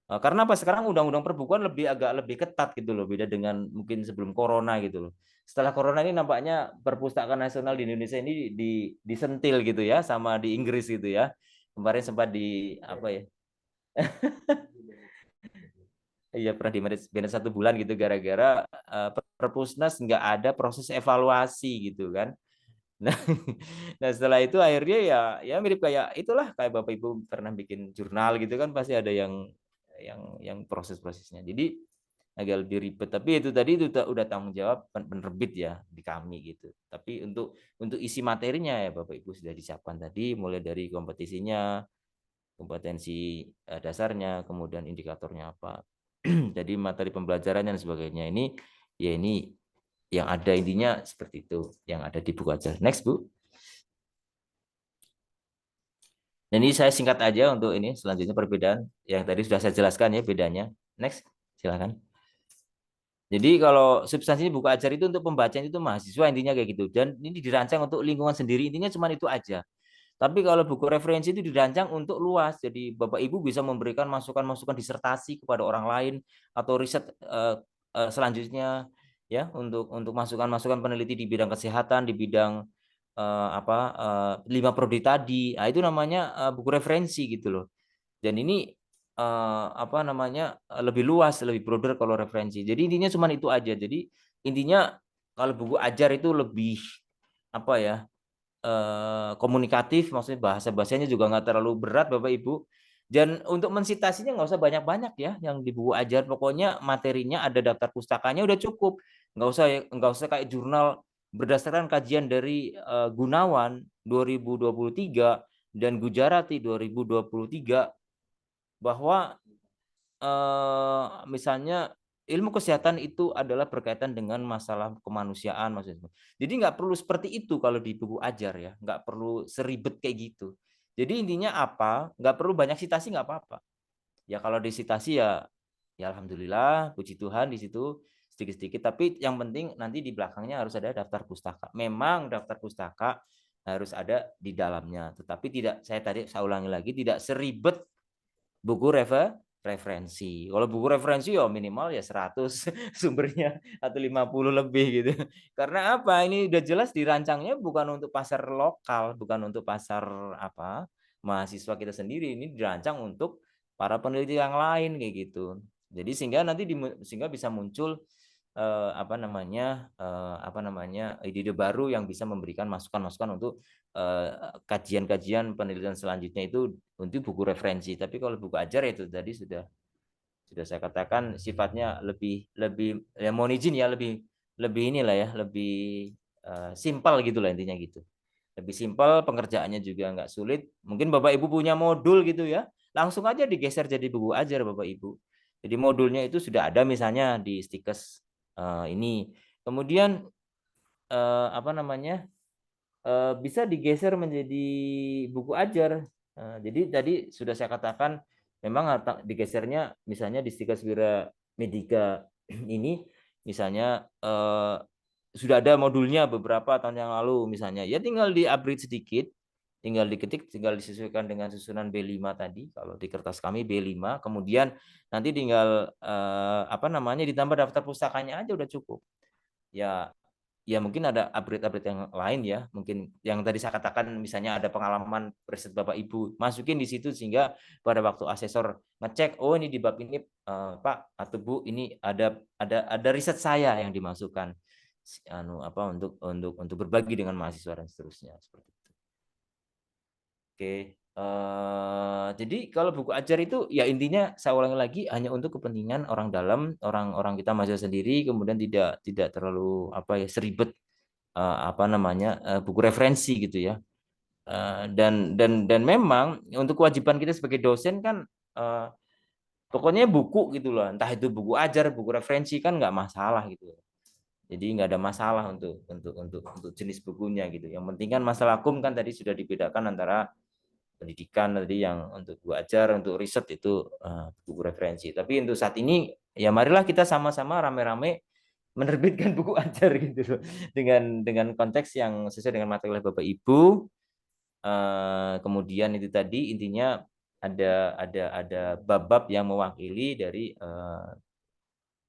Karena apa sekarang undang-undang perbukuan agak lebih ketat gitu loh, beda dengan mungkin sebelum corona gitu loh. Setelah corona ini nampaknya perpustakaan nasional di Indonesia ini disentil gitu ya sama di Inggris gitu ya. Kemarin sempat di apa ya? Iya pernah di manage 1 bulan gitu gara-gara Perpusnas nggak ada proses evaluasi gitu kan. Nah, nah setelah itu akhirnya ya mirip kayak itulah kayak Bapak Ibu pernah bikin jurnal gitu kan pasti ada yang proses-prosesnya. Jadi agak lebih ribet. Tapi itu tadi itu udah tanggung jawab penerbit ya di kami gitu. Tapi untuk isi materinya ya Bapak Ibu sudah disiapkan tadi mulai dari kompetisinya, kompetensi dasarnya, kemudian indikatornya apa. Jadi materi pembelajaran dan sebagainya ini ya ini yang ada intinya seperti itu yang ada di buku ajar. Next Bu. Dan ini saya singkat aja untuk ini selanjutnya perbedaan yang tadi sudah saya jelaskan ya bedanya. Next, silakan. Jadi kalau substansi buku ajar itu untuk pembacaan itu mahasiswa intinya kayak gitu. Dan ini dirancang untuk lingkungan sendiri intinya cuma itu aja. Tapi kalau buku referensi itu dirancang untuk luas. Jadi Bapak Ibu bisa memberikan masukan-masukan disertasi kepada orang lain atau riset selanjutnya ya untuk masukan-masukan peneliti di bidang kesehatan, di bidang 5 prodi tadi. Nah, itu namanya buku referensi gitu loh. Dan ini lebih luas, lebih broader kalau referensi. Jadi intinya cuma itu aja. Jadi intinya kalau buku ajar itu lebih apa ya? Komunikatif, maksudnya bahasanya juga nggak terlalu berat Bapak Ibu. Dan untuk mensitasinya nggak usah banyak-banyak ya yang di buku ajar. Pokoknya materinya ada daftar pustakanya udah cukup. Nggak usah kayak jurnal berdasarkan kajian dari Gunawan 2023 dan Gujarati 2023 bahwa misalnya ilmu kesehatan itu adalah berkaitan dengan masalah kemanusiaan maksudnya. Jadi nggak perlu seperti itu kalau di buku ajar ya, nggak perlu seribet kayak gitu. Jadi intinya apa? Nggak perlu banyak citasi nggak apa-apa. Ya kalau disitasi ya alhamdulillah, puji Tuhan di situ sedikit-sedikit. Tapi yang penting nanti di belakangnya harus ada daftar pustaka. Memang daftar pustaka harus ada di dalamnya. Tetapi saya ulangi lagi, tidak seribet buku referensi. Kalau buku referensi ya minimal ya 100 sumbernya atau 50 lebih gitu. Karena apa? Ini udah jelas dirancangnya bukan untuk pasar lokal, bukan untuk pasar mahasiswa kita sendiri. Ini dirancang untuk para peneliti yang lain kayak gitu. Jadi sehingga bisa muncul ide-ide baru yang bisa memberikan masukan-masukan untuk kajian-kajian penelitian selanjutnya itu untuk buku referensi. Tapi kalau buku ajar itu tadi sudah saya katakan sifatnya lebih ya mohon izin ya lebih inilah ya lebih simpel gitulah intinya gitu. Lebih simpel, pengerjaannya juga nggak sulit. Mungkin Bapak Ibu punya modul gitu ya, langsung aja digeser jadi buku ajar Bapak Ibu. Jadi modulnya itu sudah ada misalnya di Stikes ini. Kemudian apa namanya, bisa digeser menjadi buku ajar. Jadi tadi sudah saya katakan memang digesernya misalnya di Stika Swira Medika ini misalnya sudah ada modulnya beberapa tahun yang lalu misalnya, ya tinggal di-upgrade sedikit, tinggal diketik, tinggal disesuaikan dengan susunan B5 tadi. Kalau di kertas kami B5, kemudian nanti tinggal apa namanya ditambah daftar pustakanya aja udah cukup. Ya, ya mungkin ada upgrade-upgrade yang lain ya, mungkin yang tadi saya katakan misalnya ada pengalaman riset Bapak Ibu, masukin di situ sehingga pada waktu asesor ngecek, oh ini di bab ini Pak atau Bu, ini ada riset saya yang dimasukkan apa untuk berbagi dengan mahasiswa dan seterusnya seperti itu. Oke. Jadi kalau buku ajar itu ya intinya saya ulangi lagi hanya untuk kepentingan orang dalam, orang-orang kita mahasiswa sendiri, kemudian tidak terlalu apa ya seribet apa namanya buku referensi gitu ya. Dan memang untuk kewajiban kita sebagai dosen kan pokoknya buku gitu loh, entah itu buku ajar, buku referensi kan nggak masalah gitu. Jadi nggak ada masalah untuk jenis bukunya gitu. Yang penting kan masalah hukum kan tadi sudah dibedakan antara pendidikan tadi yang untuk buku ajar, untuk riset itu buku referensi. Tapi untuk saat ini ya marilah kita sama-sama rame-rame menerbitkan buku ajar gitu loh dengan konteks yang sesuai dengan materi oleh Bapak Ibu. Kemudian itu tadi intinya ada bab-bab yang mewakili dari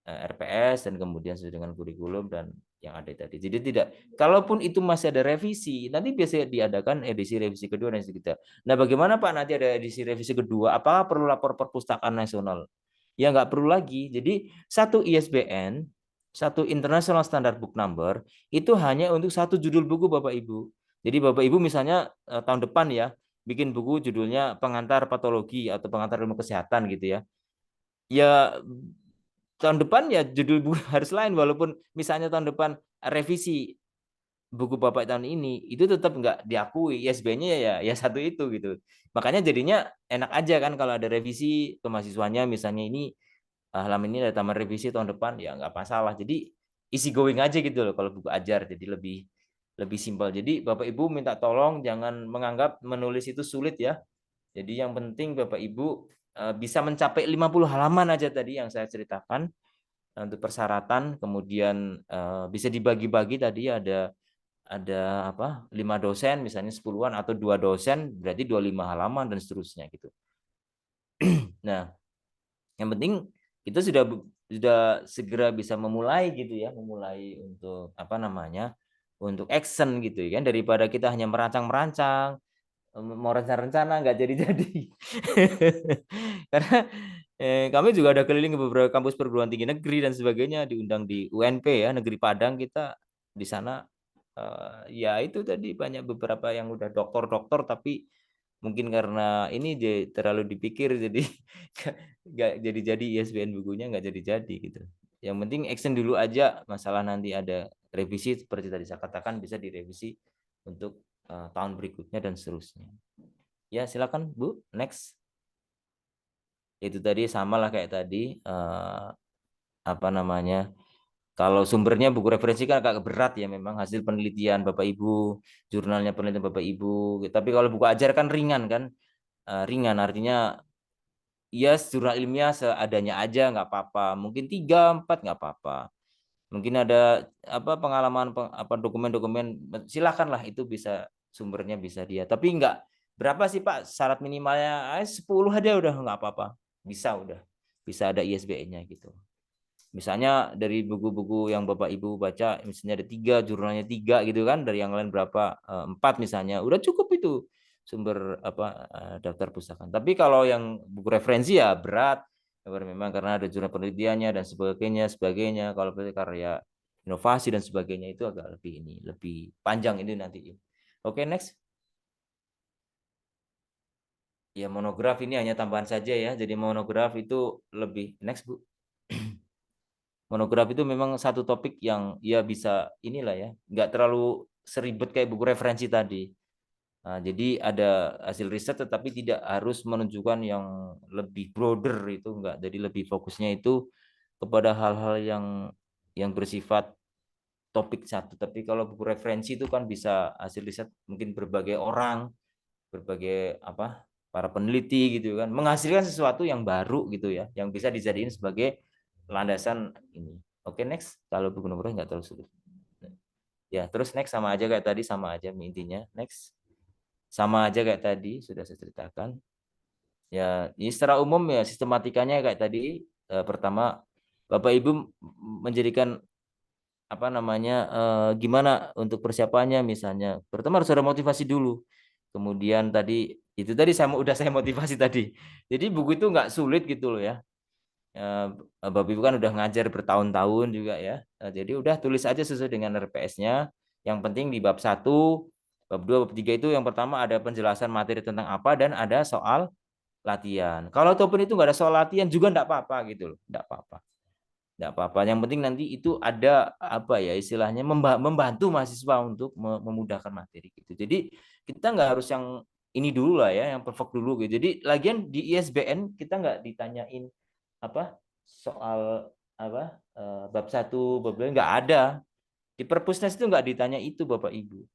RPS dan kemudian sesuai dengan kurikulum dan yang ada tadi. Jadi tidak, kalaupun itu masih ada revisi, nanti biasanya diadakan edisi revisi kedua dan ketiga. Nah, bagaimana Pak nanti ada edisi revisi kedua? Apakah perlu lapor perpustakaan nasional? Ya nggak perlu lagi. Jadi satu ISBN, satu International Standard Book Number itu hanya untuk satu judul buku Bapak Ibu. Jadi Bapak Ibu misalnya tahun depan ya bikin buku judulnya Pengantar Patologi atau Pengantar Ilmu Kesehatan gitu ya. Ya tahun depan ya judul buku harus lain, walaupun misalnya tahun depan revisi buku Bapak tahun ini itu tetap nggak diakui ISBN-nya ya satu itu gitu. Makanya jadinya enak aja kan kalau ada revisi ke mahasiswanya misalnya ini halaman ini ada taman revisi tahun depan ya nggak masalah. Jadi easy going aja gitu loh kalau buku ajar, jadi lebih simpel. Jadi Bapak Ibu minta tolong jangan menganggap menulis itu sulit ya. Jadi yang penting Bapak Ibu bisa mencapai 50 halaman aja tadi yang saya ceritakan untuk persyaratan, kemudian bisa dibagi-bagi tadi ada apa 5 dosen misalnya 10-an atau 2 dosen berarti 25 halaman dan seterusnya gitu. Nah, yang penting kita sudah segera bisa memulai gitu ya, memulai untuk apa namanya? Untuk action gitu kan, daripada kita hanya merancang-merancang mau rencana-rencana nggak jadi-jadi. Karena kami juga ada keliling ke beberapa kampus perguruan tinggi negeri dan sebagainya, diundang di UNP ya, Negeri Padang kita di sana ya itu tadi banyak beberapa yang udah doktor-doktor tapi mungkin karena ini terlalu dipikir jadi nggak jadi-jadi ISBN bukunya nggak jadi-jadi gitu. Yang penting action dulu aja, masalah nanti ada revisi seperti tadi saya katakan bisa direvisi untuk tahun berikutnya dan seterusnya. Ya silakan Bu, next. Itu tadi sama lah kayak tadi apa namanya? Kalau sumbernya buku referensi kan agak berat ya, memang hasil penelitian Bapak Ibu, jurnalnya penelitian Bapak Ibu. Tapi kalau buku ajar kan ringan kan, ringan artinya ya jurnal ilmiah seadanya aja nggak apa-apa. Mungkin 3-4 nggak apa-apa. Mungkin ada apa pengalaman apa dokumen-dokumen silakanlah itu bisa sumbernya bisa dia. Tapi nggak berapa sih Pak syarat minimalnya 10 aja udah nggak apa-apa. Bisa udah. Bisa ada ISBN-nya gitu. Misalnya dari buku-buku yang Bapak Ibu baca, misalnya ada 3, jurnalnya 3 gitu kan, dari yang lain berapa 4 misalnya, udah cukup itu sumber apa daftar pustaka. Tapi kalau yang buku referensi ya berat, memang karena ada jurnal penelitiannya dan sebagainya. Kalau karya inovasi dan sebagainya itu agak lebih panjang ini nanti. Oke, next. Ya monograf ini hanya tambahan saja ya. Jadi monograf itu lebih next Bu. Monograf itu memang satu topik yang ya bisa inilah ya, nggak terlalu seribet kayak buku referensi tadi. Nah, jadi ada hasil riset tetapi tidak harus menunjukkan yang lebih broader itu enggak. Jadi lebih fokusnya itu kepada hal-hal yang bersifat topik satu. Tapi kalau buku referensi itu kan bisa hasil riset mungkin berbagai orang, berbagai para peneliti gitu kan, menghasilkan sesuatu yang baru gitu ya, yang bisa dijadiin sebagai landasan ini. Oke, next. Kalau buku nomornya nggak terlalu sulit. Ya, terus next sama aja kayak tadi, sama aja intinya. Next. Sama aja kayak tadi sudah saya ceritakan. Ya, ini secara umum ya sistematikanya kayak tadi. Pertama, Bapak Ibu menjadikan gimana untuk persiapannya misalnya. Pertama harus ada motivasi dulu. Kemudian tadi itu tadi saya motivasi tadi. Jadi buku itu nggak sulit gitu loh ya. Bapak Ibu kan udah ngajar bertahun-tahun juga ya. Jadi udah tulis aja sesuai dengan RPS-nya. Yang penting di bab 1, bab 2, bab 3 itu yang pertama ada penjelasan materi tentang apa dan ada soal latihan. Kalau ataupun itu nggak ada soal latihan juga nggak apa-apa gitu loh. Nggak apa-apa. Nggak apa-apa. Yang penting nanti itu ada istilahnya membantu mahasiswa untuk memudahkan materi gitu. Jadi kita nggak harus yang ini dulu lah ya, yang perfect dulu gitu. Jadi lagian di ISBN kita nggak ditanyain soal bab 1, bab 2 nggak ada. Di Perpusnas itu nggak ditanya itu Bapak Ibu.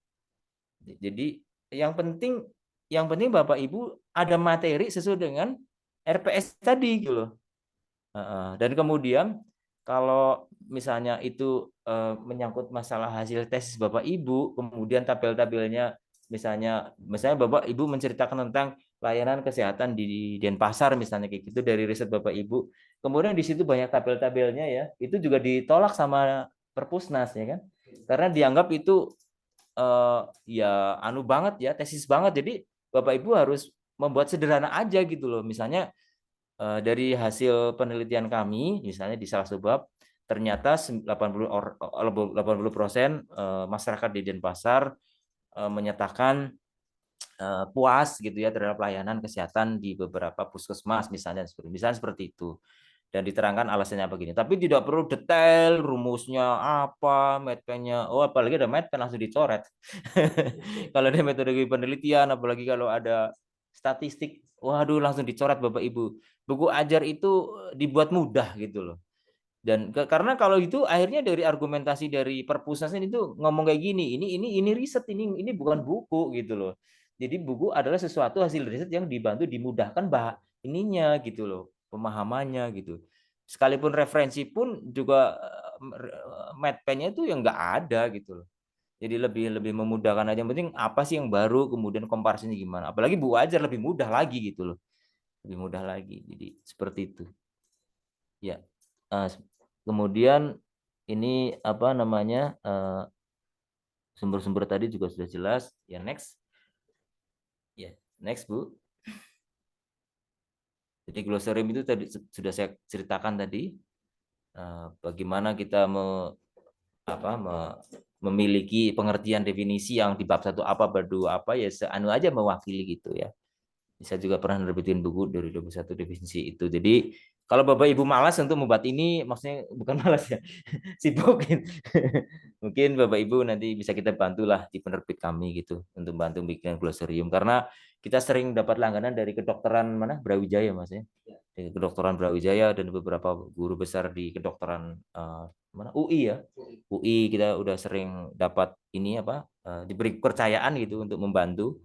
Jadi yang penting Bapak Ibu ada materi sesuai dengan RPS tadi gitu loh. Dan kemudian kalau misalnya itu menyangkut masalah hasil tesis Bapak Ibu, kemudian tabel-tabelnya misalnya Bapak Ibu menceritakan tentang layanan kesehatan di Denpasar misalnya kayak gitu dari riset Bapak Ibu. Kemudian di situ banyak tabel-tabelnya ya. Itu juga ditolak sama Perpusnas ya kan. Karena dianggap itu ya banget ya, tesis banget. Jadi Bapak Ibu harus membuat sederhana aja gitu loh. Misalnya dari hasil penelitian kami, misalnya di salah satu bab, ternyata 80% masyarakat di Denpasar menyatakan puas gitu ya terhadap pelayanan kesehatan di beberapa puskesmas misalnya seperti itu. Dan diterangkan alasannya begini. Tapi tidak perlu detail rumusnya apa, medpennya. Oh, apalagi ada medpen langsung dicoret. Kalau ada metodologi penelitian, apalagi kalau ada statistik, waduh langsung dicoret Bapak Ibu. Buku ajar itu dibuat mudah gitu loh. Dan karena kalau itu akhirnya dari argumentasi dari Perpusnas itu ngomong kayak gini, ini riset, ini bukan buku gitu loh. Jadi buku adalah sesuatu hasil riset yang dibantu dimudahkan ininya gitu loh, pemahamannya gitu. Sekalipun referensi pun juga medpennya itu yang nggak ada gitu loh. Jadi lebih memudahkan aja. Yang penting apa sih yang baru, kemudian komparasinya gimana. Apalagi buku ajar lebih mudah lagi gitu loh, lebih mudah lagi. Jadi seperti itu. Ya. Kemudian ini sumber-sumber tadi juga sudah jelas. Ya next. Ya next Bu. Jadi glosarium itu tadi sudah saya ceritakan tadi. Bagaimana kita memiliki pengertian definisi yang di bab 1 apa, bab 2 apa ya seanu aja mewakili gitu ya. Saya juga pernah nerbitin buku dari 21 definisi itu. Jadi kalau Bapak Ibu malas untuk membuat ini, maksudnya bukan malas ya, sibuk. Mungkin Bapak Ibu nanti bisa kita bantulah di penerbit kami gitu untuk bantu bikin glosarium karena kita sering dapat langganan dari kedokteran Brawijaya Mas ya. Dari kedokteran Brawijaya dan beberapa guru besar di kedokteran UI ya. UI kita udah sering dapat ini diberi kepercayaan gitu untuk membantu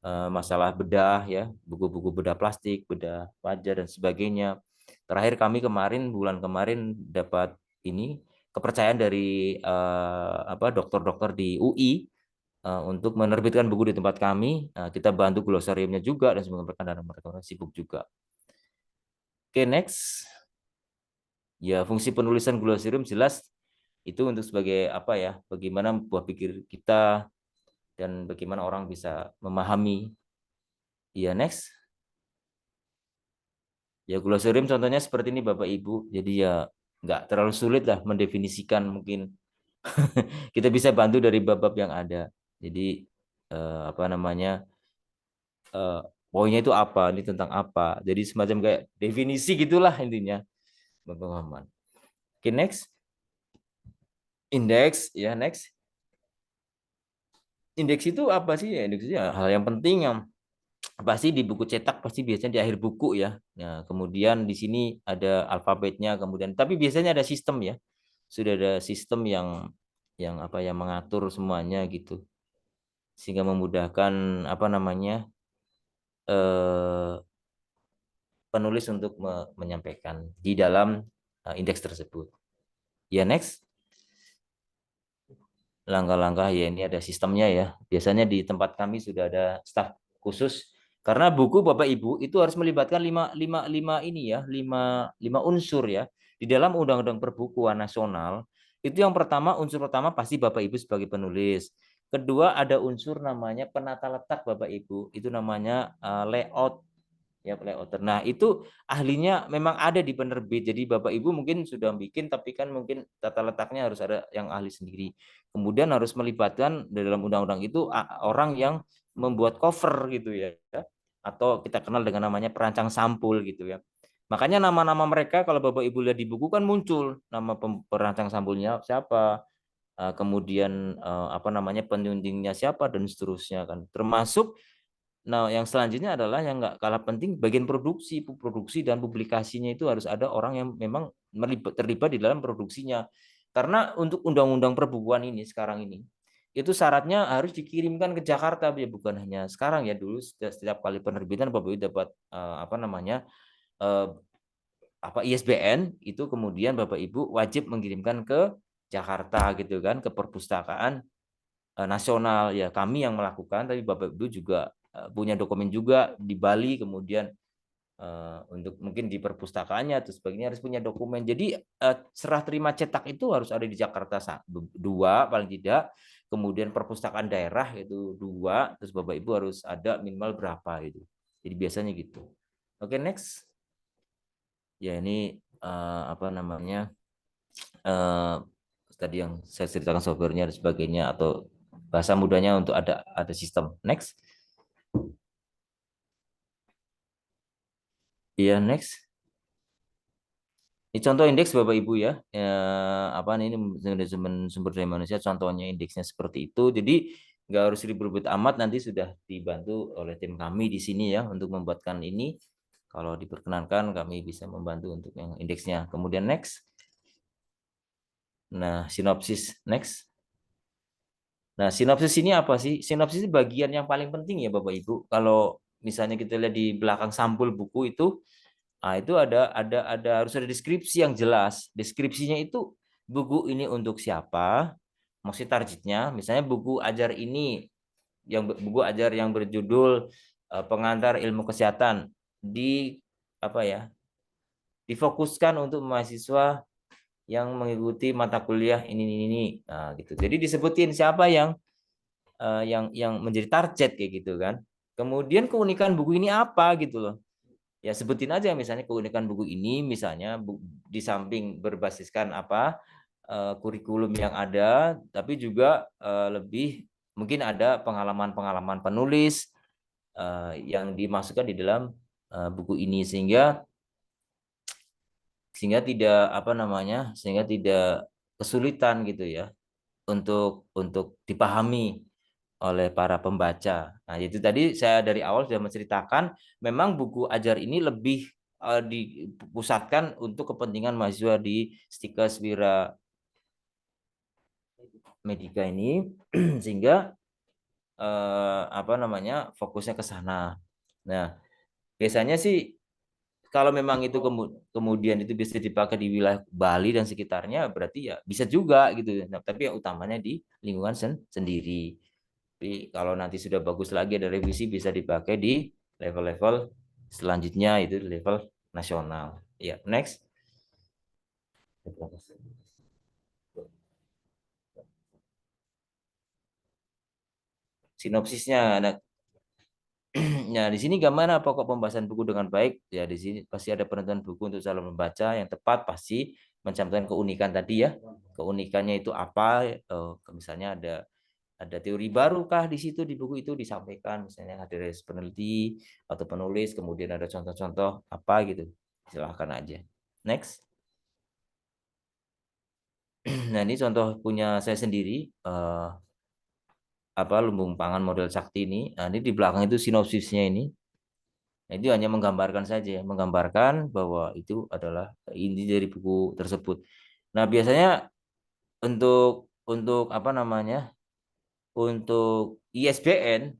masalah bedah ya, buku-buku bedah plastik, bedah wajah dan sebagainya. Terakhir kami bulan kemarin dapat ini kepercayaan dari dokter-dokter di UI untuk menerbitkan buku di tempat kami. Kita bantu glosariumnya juga dan semoga mereka sibuk juga. Oke, next. Ya, fungsi penulisan glosarium jelas itu untuk sebagai bagaimana buah pikir kita dan bagaimana orang bisa memahami. Ya, next. Ya, glosarium contohnya seperti ini Bapak Ibu. Jadi ya nggak terlalu sulit lah mendefinisikan mungkin. Kita bisa bantu dari bab-bab yang ada. Jadi poinnya itu apa, ini tentang apa. Jadi semacam kayak definisi gitulah intinya. Pemahaman. Oke, next. Indeks, ya next. Indeks itu apa sih? Indeks itu hal yang penting yang pasti di buku cetak pasti biasanya di akhir buku ya. Nah, kemudian di sini ada alfabetnya, kemudian tapi biasanya ada sistem ya. Sudah ada sistem yang yang apa yang mengatur semuanya gitu, sehingga memudahkan apa namanya penulis untuk menyampaikan di dalam indeks tersebut. Ya, next. Langkah-langkah ya, ini ada sistemnya ya. Biasanya di tempat kami sudah ada staf khusus karena buku Bapak Ibu itu harus melibatkan lima ini ya, lima unsur ya. Di dalam Undang-Undang Perbukuan Nasional itu yang pertama, unsur pertama pasti Bapak Ibu sebagai penulis. Kedua ada unsur namanya penata letak Bapak Ibu, itu namanya layout ya, layouter. Nah, itu ahlinya memang ada di penerbit. Jadi Bapak Ibu mungkin sudah bikin, tapi kan mungkin tata letaknya harus ada yang ahli sendiri. Kemudian harus melibatkan dalam undang-undang itu orang yang membuat cover gitu ya, atau kita kenal dengan namanya perancang sampul gitu ya. Makanya nama-nama mereka kalau Bapak Ibu lihat di buku kan muncul nama perancang sampulnya siapa, kemudian apa namanya penyuntingnya siapa dan seterusnya kan. Termasuk nah, yang selanjutnya adalah yang nggak kalah penting bagian produksi dan publikasinya itu harus ada orang yang memang terlibat di dalam produksinya. Karena untuk undang-undang perbukuan ini sekarang ini itu syaratnya harus dikirimkan ke Jakarta ya, bukan hanya sekarang ya, dulu setiap kali penerbitan Bapak Ibu dapat apa namanya eh, apa ISBN itu kemudian Bapak Ibu wajib mengirimkan ke Jakarta gitu kan, ke perpustakaan nasional ya, kami yang melakukan, tapi Bapak Ibu juga punya dokumen juga di Bali, kemudian untuk mungkin di perpustakaannya atau sebagainya harus punya dokumen. Jadi serah terima cetak itu harus ada di Jakarta dua paling tidak, kemudian perpustakaan daerah itu dua, terus Bapak Ibu harus ada minimal berapa itu. Jadi biasanya gitu. Oke, next. Ya, ini apa namanya tadi yang saya ceritakan softwarenya dan sebagainya, atau bahasa mudahnya untuk ada sistem. Next. Iya, next. Ini contoh indeks Bapak Ibu ya. Apa ini manajemen sumber daya manusia, contohnya indeksnya seperti itu. Jadi nggak harus ribet-ribet amat, nanti sudah dibantu oleh tim kami di sini ya untuk membuatkan ini. Kalau diperkenankan kami bisa membantu untuk yang indeksnya. Kemudian next. Nah, sinopsis next. Nah, sinopsis ini apa sih? Sinopsis ini bagian yang paling penting ya Bapak Ibu. Kalau misalnya kita lihat di belakang sampul buku itu, nah itu ada harus ada deskripsi yang jelas. Deskripsinya itu buku ini untuk siapa, maksud targetnya. Misalnya buku ajar ini, yang buku ajar yang berjudul Pengantar Ilmu Kesehatan di apa ya? Difokuskan untuk mahasiswa yang mengikuti mata kuliah ini. Nah, gitu. Jadi disebutin siapa yang menjadi target kayak gitu kan. Kemudian keunikan buku ini apa gitu loh. Ya sebutin aja misalnya keunikan buku ini, misalnya di samping berbasiskan apa kurikulum yang ada, tapi juga lebih mungkin ada pengalaman-pengalaman penulis yang dimasukkan di dalam buku ini, sehingga tidak apa namanya, sehingga tidak kesulitan gitu ya untuk dipahami oleh para pembaca. Nah, itu tadi saya dari awal sudah menceritakan, memang buku ajar ini lebih dipusatkan untuk kepentingan mahasiswa di Stikes Wira Medika ini, sehingga apa namanya fokusnya ke sana. Nah, biasanya sih kalau memang itu kemudian itu bisa dipakai di wilayah Bali dan sekitarnya, berarti ya bisa juga gitu. Nah, tapi yang utamanya di lingkungan sendiri. Tapi kalau nanti sudah bagus lagi ada revisi, bisa dipakai di level-level selanjutnya, itu level nasional. Ya, next. Sinopsisnya. Nah, di sini gimana pokok pembahasan buku dengan baik? Ya, di sini pasti ada penentuan buku untuk calon membaca yang tepat, pasti mencantumkan keunikan tadi ya. Keunikannya itu apa? Misalnya ada teori baru kah di situ, di buku itu disampaikan, misalnya ada dari peneliti atau penulis, kemudian ada contoh-contoh apa gitu, silahkan aja. Next. Nah, ini contoh punya saya sendiri, apa lumbung pangan model sakti ini. Nah, ini di belakang itu sinopsisnya ini. Nah, itu hanya menggambarkan saja ya, menggambarkan bahwa itu adalah inti dari buku tersebut. Nah, biasanya untuk untuk apa namanya? Untuk ISBN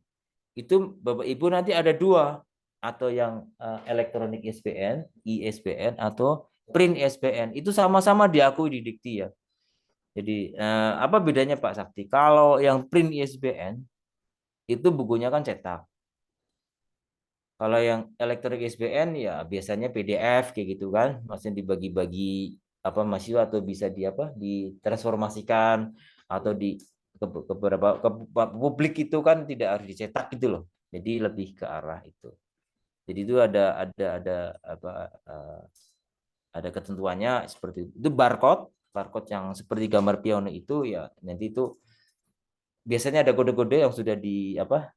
itu Bapak Ibu nanti ada dua, atau yang elektronik ISBN, ISBN atau print ISBN. Itu sama-sama diakui di Dikti ya. Jadi apa bedanya Pak Sakti? Kalau yang print ISBN itu bukunya kan cetak. Kalau yang elektronik ISBN ya biasanya PDF kayak gitu kan, maksudnya dibagi-bagi apa mahasiswa, atau bisa di apa ditransformasikan atau ke beberapa ke publik, itu kan tidak harus dicetak gitu loh. Jadi lebih ke arah itu. Jadi itu ada apa ada ketentuannya seperti itu. Itu barcode yang seperti gambar piano itu ya, nanti itu biasanya ada kode-kode yang sudah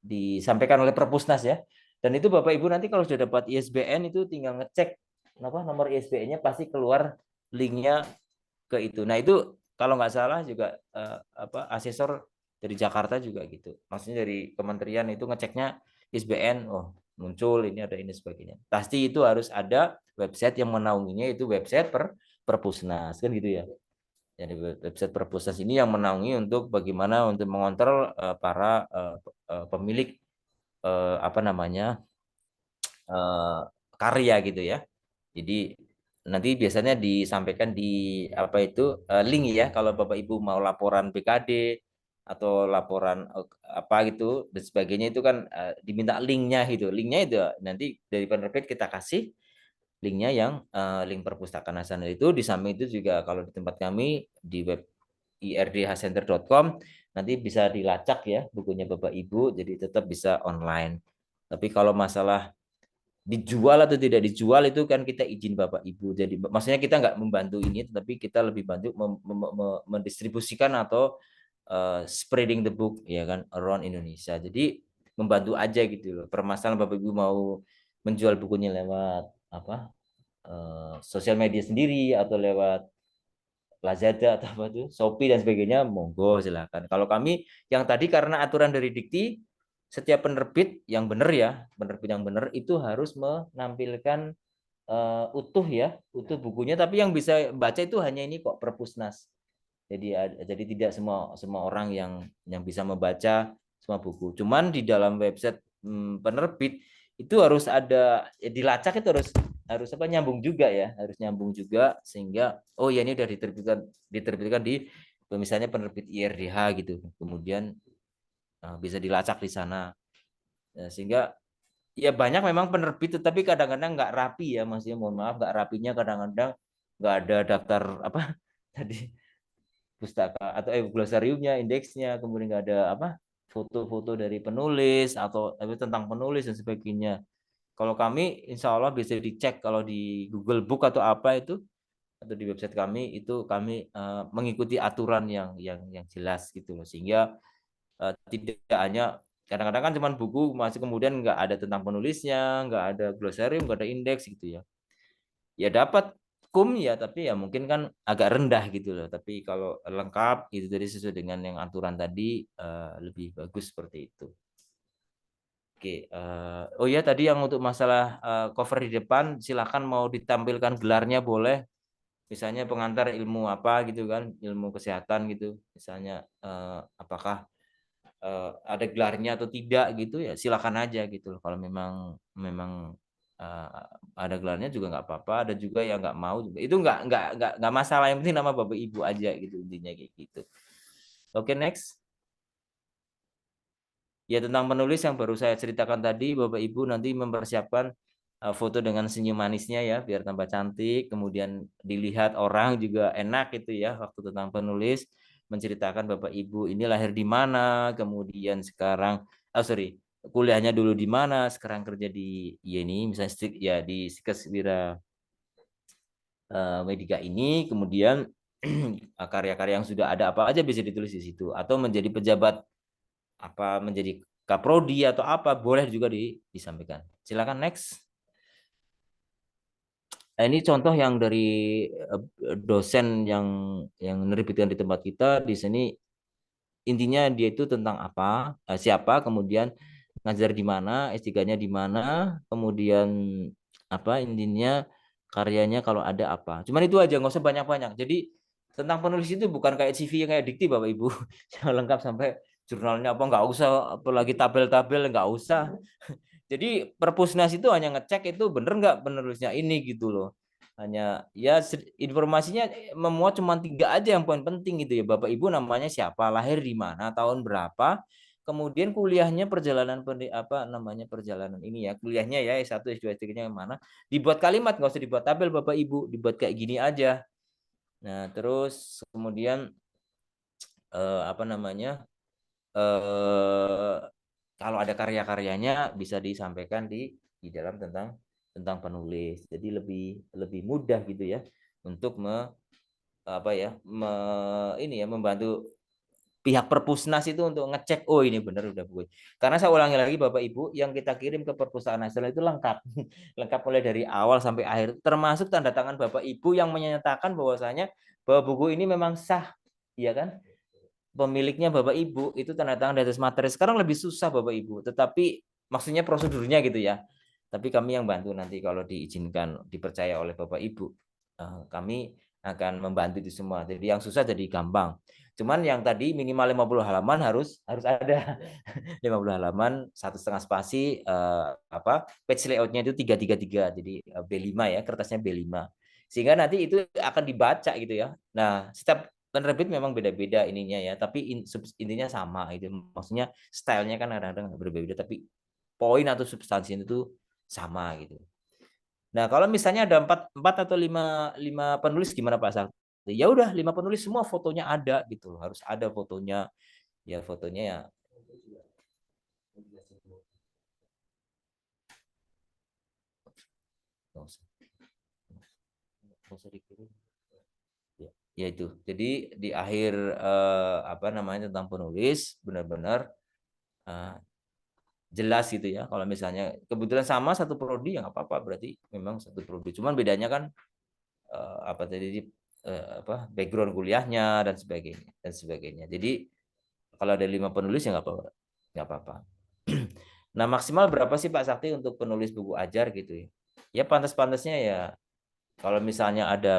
disampaikan oleh Perpusnas ya. Dan itu Bapak Ibu nanti kalau sudah dapat ISBN itu tinggal ngecek nomor ISBN-nya, pasti keluar linknya ke itu. Nah itu kalau nggak salah juga asesor dari Jakarta juga gitu. Maksudnya dari kementerian itu ngeceknya ISBN, oh muncul ini, ada ini sebagainya. Pasti itu harus ada website yang menaunginya, itu website Perpusnas kan gitu ya. Jadi website Perpusnas ini yang menaungi untuk bagaimana untuk mengontrol para pemilik apa namanya karya gitu ya. Jadi nanti biasanya disampaikan di apa itu link ya, kalau Bapak Ibu mau laporan BKD atau laporan apa gitu dan sebagainya, itu kan diminta linknya gitu. Linknya itu nanti dari penerbit kita kasih linknya, yang link perpustakaan nasional itu. Di samping itu juga kalau di tempat kami di web irdhcenter.com nanti bisa dilacak ya bukunya Bapak Ibu, jadi tetap bisa online. Tapi kalau masalah dijual atau tidak dijual itu kan kita izin Bapak Ibu. Jadi maksudnya kita nggak membantu ini, tetapi kita lebih bantu mendistribusikan atau spreading the book ya kan around Indonesia. Jadi membantu aja gitu loh. Permasalahan Bapak Ibu mau menjual bukunya lewat apa sosial media sendiri atau lewat Lazada atau apa tuh, Shopee dan sebagainya, monggo silakan. Kalau kami yang tadi karena aturan dari Dikti, setiap penerbit yang benar ya, penerbit yang benar itu harus menampilkan utuh bukunya, tapi yang bisa baca itu hanya ini kok, Perpusnas. Jadi tidak semua orang yang bisa membaca semua buku. Cuman di dalam website penerbit itu harus ada dilacak, itu harus apa nyambung juga ya, harus nyambung juga, sehingga oh ya ini udah diterbitkan di misalnya penerbit IRDH gitu. Kemudian bisa dilacak di sana. Sehingga ya banyak memang penerbit, tetapi kadang-kadang nggak rapi ya, maksudnya mohon maaf, nggak rapinya kadang-kadang nggak ada daftar apa tadi pustaka atau glosariumnya, indeksnya, kemudian nggak ada apa foto-foto dari penulis atau tentang penulis dan sebagainya. Kalau kami insya Allah bisa dicek kalau di Google Book atau apa itu, atau di website kami itu, kami mengikuti aturan yang jelas gitu loh, sehingga tidak hanya kadang-kadang kan cuma buku masih, kemudian nggak ada tentang penulisnya, nggak ada glosarium, nggak ada indeks gitu ya. Ya dapat ya, tapi ya mungkin kan agak rendah gitu loh. Tapi kalau lengkap itu tadi sesuai dengan yang aturan tadi, lebih bagus seperti itu. Oke, oh ya tadi yang untuk masalah cover di depan, silakan mau ditampilkan gelarnya boleh. Misalnya pengantar ilmu apa gitu kan, ilmu kesehatan gitu. Misalnya apakah ada gelarnya atau tidak gitu ya, silakan aja gitu loh. Kalau memang ada gelarnya juga nggak apa-apa, ada juga yang nggak mau juga, itu nggak masalah, yang penting nama Bapak Ibu aja gitu, intinya kayak gitu. Oke, next. Ya tentang penulis yang baru saya ceritakan tadi, Bapak Ibu nanti mempersiapkan foto dengan senyum manisnya ya, biar tambah cantik. Kemudian dilihat orang juga enak gitu ya, waktu tentang penulis menceritakan Bapak Ibu ini lahir di mana, kemudian sekarang kuliahnya dulu di mana, sekarang kerja di ini misalnya ya di Stikes Wira Medika ini, kemudian karya-karya yang sudah ada apa aja bisa ditulis di situ, atau menjadi pejabat apa, menjadi kaprodi atau apa, boleh juga disampaikan. Silakan next. Nah, ini contoh yang dari dosen yang menerbitkan di tempat kita. Di sini intinya dia itu tentang apa, siapa, kemudian ngajar di mana, S3-nya di mana, kemudian apa intinya karyanya kalau ada apa. Cuman itu aja, nggak usah banyak-banyak. Jadi Tentang penulis itu bukan kayak CV yang kayak dikti Bapak Ibu. Yang lengkap sampai jurnalnya apa nggak usah, apalagi tabel-tabel nggak usah. Jadi Perpusnas itu hanya ngecek itu bener nggak penulisnya ini gitu loh. Hanya ya informasinya memuat cuma 3 aja yang poin penting gitu ya. Bapak Ibu namanya siapa, lahir di mana, tahun berapa, kemudian kuliahnya perjalanan apa namanya perjalanan ini ya, kuliahnya ya S1 S2 S3-nya yang mana. Dibuat kalimat, nggak usah dibuat tabel Bapak Ibu, dibuat kayak gini aja. Nah, terus kemudian apa namanya? eh kalau ada karya-karyanya bisa disampaikan di dalam tentang penulis. Jadi lebih mudah gitu ya untuk apa ya ini ya membantu pihak Perpusnas itu untuk ngecek oh ini benar udah buku. Karena saya ulangi lagi Bapak Ibu, yang kita kirim ke Perpustakaan Nasional itu lengkap. Lengkap mulai dari awal sampai akhir, termasuk tanda tangan Bapak Ibu yang menyatakan bahwasanya bahwa buku ini memang sah, ya kan? Pemiliknya Bapak Ibu itu tanda tangan di atas materi. Sekarang lebih susah Bapak Ibu, tetapi maksudnya prosedurnya gitu ya. Tapi kami yang bantu nanti kalau diizinkan dipercaya oleh Bapak Ibu, kami akan membantu itu semua. Jadi yang susah jadi gampang. Cuman yang tadi minimal 50 halaman harus ada 50 halaman, 1,5 spasi, apa page layoutnya itu 333, jadi B5 ya, kertasnya B5. Sehingga nanti itu akan dibaca gitu ya. Nah, setiap penerbit memang beda-beda ininya ya, tapi intinya sama itu. Maksudnya stylenya kan kadang-kadang berbeda, tapi poin atau substansi itu sama gitu. Nah, kalau misalnya ada 4 atau 5 penulis gimana Pak Sakti? Ya udah 5 penulis semua fotonya ada gitu, harus ada fotonya. Ya fotonya ya nggak usah, nggak usah dikirim. Ya itu. Jadi di akhir apa namanya tentang penulis benar-benar eh, jelas gitu ya. Kalau misalnya kebetulan sama satu prodi ya nggak apa-apa, berarti memang satu prodi. Cuman bedanya kan apa tadi apa background kuliahnya dan sebagainya. Jadi kalau ada 5 penulis ya nggak apa-apa, nggak apa-apa. Nah maksimal berapa sih Pak Sakti untuk penulis buku ajar gitu ya? Ya pantas-pantasnya ya kalau misalnya ada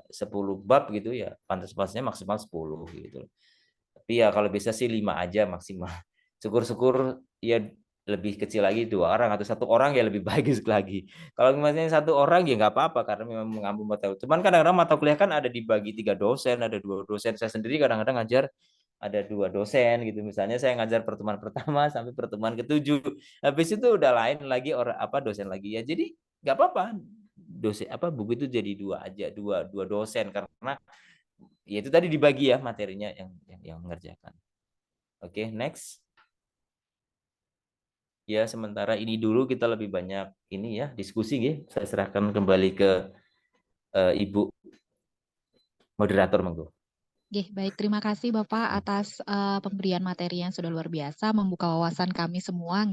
10 bab gitu ya pantas-pantasnya maksimal 10 gitu. Tapi ya kalau bisa sih 5 aja maksimal. Syukur-syukur ya lebih kecil lagi 2 orang atau 1 orang ya lebih bagus lagi. Kalau misalnya 1 orang ya nggak apa-apa karena memang mengambil mata kuliah. Cuman kadang-kadang mata kuliah kan ada dibagi 3 dosen, ada 2 dosen. Saya sendiri kadang-kadang ngajar ada 2 dosen gitu. Misalnya saya ngajar pertemuan pertama sampai pertemuan ke-7. Habis itu udah lain lagi orang apa dosen lagi ya. Jadi nggak apa-apa. Dosen apa buku itu jadi 2 aja, dua dosen karena ya itu tadi dibagi ya materinya yang mengerjakan. Oke, next. Ya, sementara ini dulu kita lebih banyak ini ya diskusi ya. Saya serahkan kembali ke Ibu moderator monggo. Baik, terima kasih Bapak atas pemberian materi yang sudah luar biasa, membuka wawasan kami semua.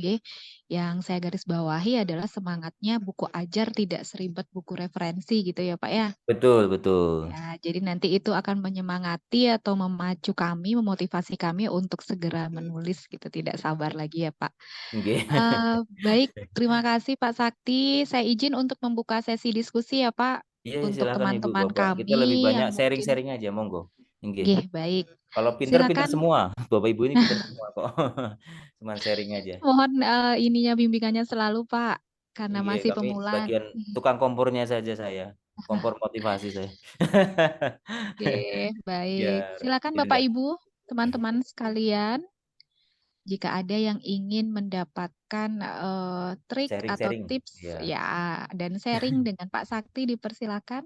Yang saya garis bawahi adalah semangatnya buku ajar tidak seribet buku referensi gitu ya Pak ya. Betul, betul. Ya, jadi nanti itu akan menyemangati atau memacu kami, memotivasi kami untuk segera menulis gitu. Tidak sabar lagi ya Pak. Oke. Baik, terima kasih Pak Sakti. Saya izin untuk membuka sesi diskusi ya Pak Iya, untuk silakan Ibu teman-teman Bapak. Kita lebih kami banyak yang mungkin. sharing-sharing aja monggo. Oke. Baik. Kalau pinter-pinter Silakan. semua. Bapak Ibu ini pinter semua kok. Cuman sharing aja. Mohon ininya bimbingannya selalu Pak, karena Oke, masih kami pemula. bagian tukang kompornya saja saya. Kompor motivasi saya. Oke, baik. Ya, Silakan Bapak itulah. Ibu, teman-teman sekalian, jika ada yang ingin mendapatkan trik atau Sharing-sharing. tips Ya. ya dan sharing dengan Pak Sakti dipersilakan.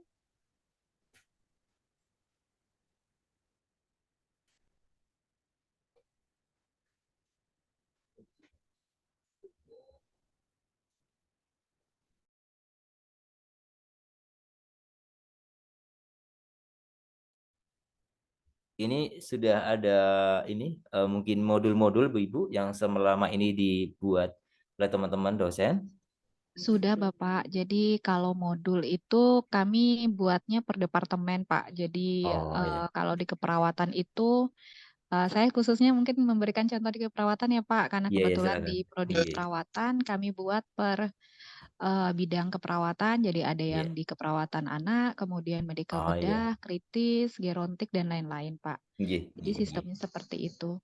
Ini sudah ada ini mungkin modul-modul Bu Ibu yang selama ini dibuat oleh teman-teman dosen. Sudah Bapak, jadi kalau modul itu kami buatnya per departemen Pak. Jadi Oh ya. kalau di keperawatan itu saya khususnya mungkin memberikan contoh di keperawatan ya Pak, karena Iya ya kebetulan silakan. di prodi Iya. keperawatan kami buat per bidang keperawatan, jadi ada yang Iya. di keperawatan anak, kemudian medical Oh iya. bedah, kritis, gerontik, dan lain-lain, Pak. Nggih, Jadi nggih, nggih. sistemnya seperti itu.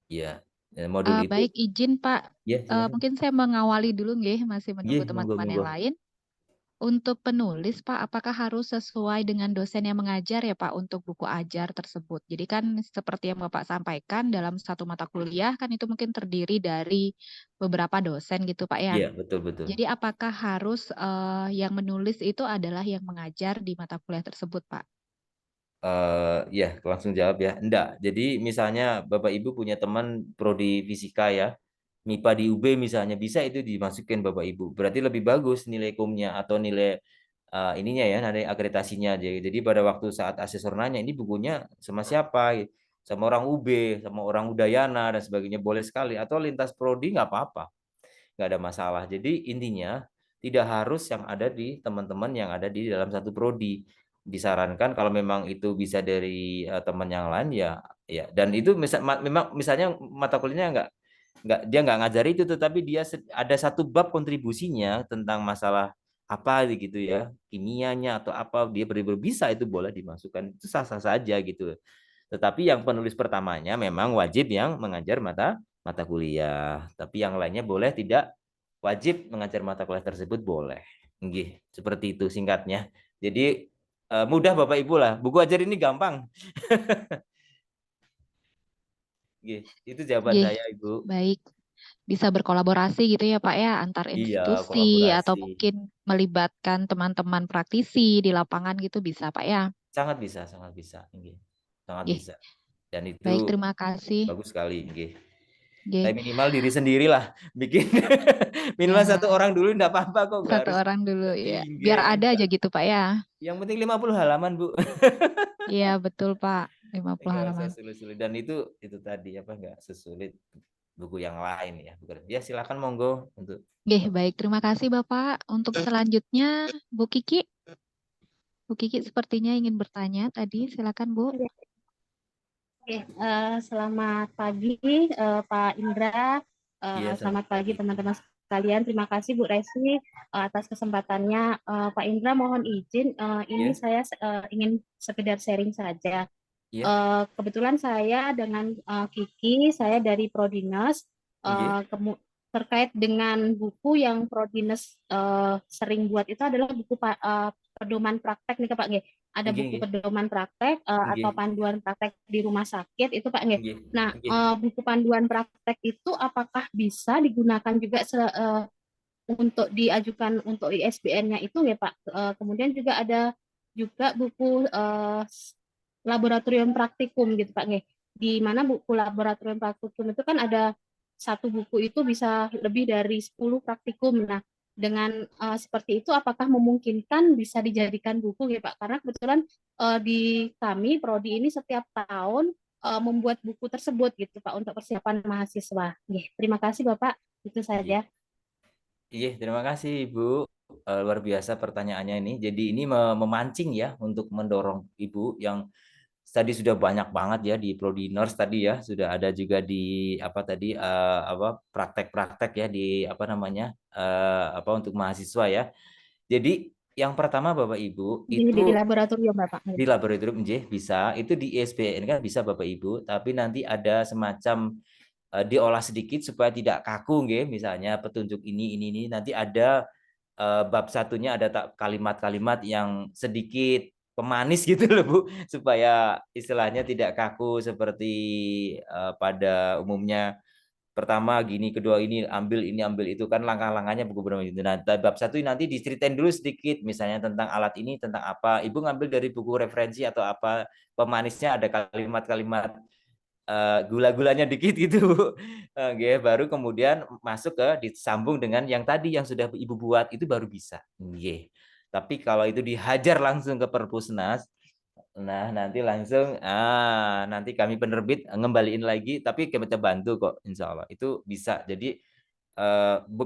Iya. Modul itu Baik, izin Pak, ya silakan. mungkin saya mengawali dulu nggih, masih Nggih, menunggu monggo teman-teman monggo. yang lain. Untuk penulis, Pak, apakah harus sesuai dengan dosen yang mengajar ya, Pak, untuk buku ajar tersebut? Jadi kan seperti yang Bapak sampaikan, dalam satu mata kuliah kan itu mungkin terdiri dari beberapa dosen gitu, Pak, ya. Iya, betul betul. Jadi apakah harus yang menulis itu adalah yang mengajar di mata kuliah tersebut, Pak? Ya, langsung jawab ya. Enggak. Jadi misalnya Bapak Ibu punya teman prodi fisika ya, MIPA di UB misalnya, bisa itu dimasukin Bapak Ibu. Berarti lebih bagus nilai kumnya atau nilai ininya ya, nilai akreditasinya. Jadi pada waktu saat asesor nanya, ini bukunya sama siapa? Sama orang UB, sama orang Udayana dan sebagainya, boleh sekali. Atau lintas prodi nggak apa-apa, nggak ada masalah. Jadi intinya tidak harus yang ada di teman-teman yang ada di dalam satu prodi. Disarankan kalau memang itu bisa dari teman yang lain ya, ya. Dan itu memang misalnya mata kuliahnya dia nggak ngajari itu, tetapi dia ada satu bab kontribusinya tentang masalah apa gitu ya, kimianya atau apa, dia benar-benar bisa, itu boleh dimasukkan, itu sah-sah saja gitu. Tetapi yang penulis pertamanya memang wajib yang mengajar mata mata kuliah, tapi yang lainnya boleh tidak wajib mengajar mata kuliah tersebut, boleh. Nggih, seperti itu singkatnya. Jadi mudah Bapak Ibu lah, buku ajar ini gampang. Nggih, itu jawaban Nggih, saya Ibu. baik. Bisa berkolaborasi gitu ya, Pak, ya, antar Iya, institusi atau kolaborasi. mungkin melibatkan teman-teman praktisi di lapangan gitu bisa, Pak, ya? Sangat bisa, sangat bisa. Nggih. Sangat Nggih, bisa. Dan baik, itu terima kasih. bagus sekali, nggih. Nggih, Tapi minimal diri sendiri lah bikin. Minimal satu ya, orang dulu enggak apa-apa kok, enggak satu harus orang dulu ya. lebih, nggih. Biar ada aja gitu, Pak, ya? Yang penting 50 halaman, Bu. Iya, betul, Pak. 50 Enggak usah halaman. sulit-sulit, dan itu tadi apa, enggak sesulit buku yang lain ya. Ya silakan monggo untuk. Nggih, baik. Terima kasih, Bapak. Untuk selanjutnya, Bu Kiki. Bu Kiki sepertinya ingin bertanya tadi. Silakan, Bu. Oke, selamat pagi Pak Indra, Iya, selamat selamat pagi pagi. teman-teman sekalian. Terima kasih Bu Resi atas kesempatannya. Pak Indra, mohon izin, ini Iya, saya ingin sekedar sharing saja. iya, Kebetulan saya dengan Kiki, saya dari Prodines, nggih, terkait dengan buku yang Prodines sering buat itu adalah buku pedoman praktek nih Pak Nggih. Ada nggih, buku nggih, pedoman praktek nggih, atau panduan praktek di rumah sakit itu Pak Nggih. nggih, Nah, nggih. buku panduan praktek itu apakah bisa digunakan juga untuk diajukan untuk ISBN-nya itu ya Pak? Kemudian juga ada juga buku laboratorium praktikum gitu Pak Nggih. Di mana buku laboratorium praktikum itu kan ada satu buku itu bisa lebih dari 10 praktikum. Nah, dengan seperti itu apakah memungkinkan bisa dijadikan buku ya Pak? Karena kebetulan di kami prodi ini setiap tahun membuat buku tersebut gitu Pak untuk persiapan mahasiswa. Terima kasih Bapak. Itu Nggih. saja. Iya, terima kasih Ibu. Luar biasa pertanyaannya ini. Jadi ini memancing ya untuk mendorong Ibu yang tadi sudah banyak banget ya di Prodiners tadi ya, sudah ada juga di apa tadi apa praktek-praktek ya di apa namanya apa untuk mahasiswa ya. Jadi yang pertama Bapak Ibu itu Di laboratorium Bapak. di laboratorium bisa, itu di ISBN kan bisa Bapak Ibu, tapi nanti ada semacam diolah sedikit supaya tidak kaku nggih, misalnya petunjuk ini nanti ada bab satunya ada kalimat-kalimat yang sedikit pemanis gitu loh Bu, supaya istilahnya tidak kaku seperti pada umumnya, pertama gini, kedua ini ambil itu, kan langkah-langkahnya buku berapa itu. Nah, bab satu nanti diceritain dulu sedikit, misalnya tentang alat ini, tentang apa. Ibu ngambil dari buku referensi atau apa, pemanisnya ada kalimat-kalimat gula-gulanya dikit gitu. Baru kemudian masuk ke disambung dengan yang tadi yang sudah Ibu buat itu baru bisa. Tapi kalau itu dihajar langsung ke Perpusnas, nah nanti langsung nanti kami penerbit ngembaliin lagi, tapi kita bantu kok, insya Allah itu bisa. Jadi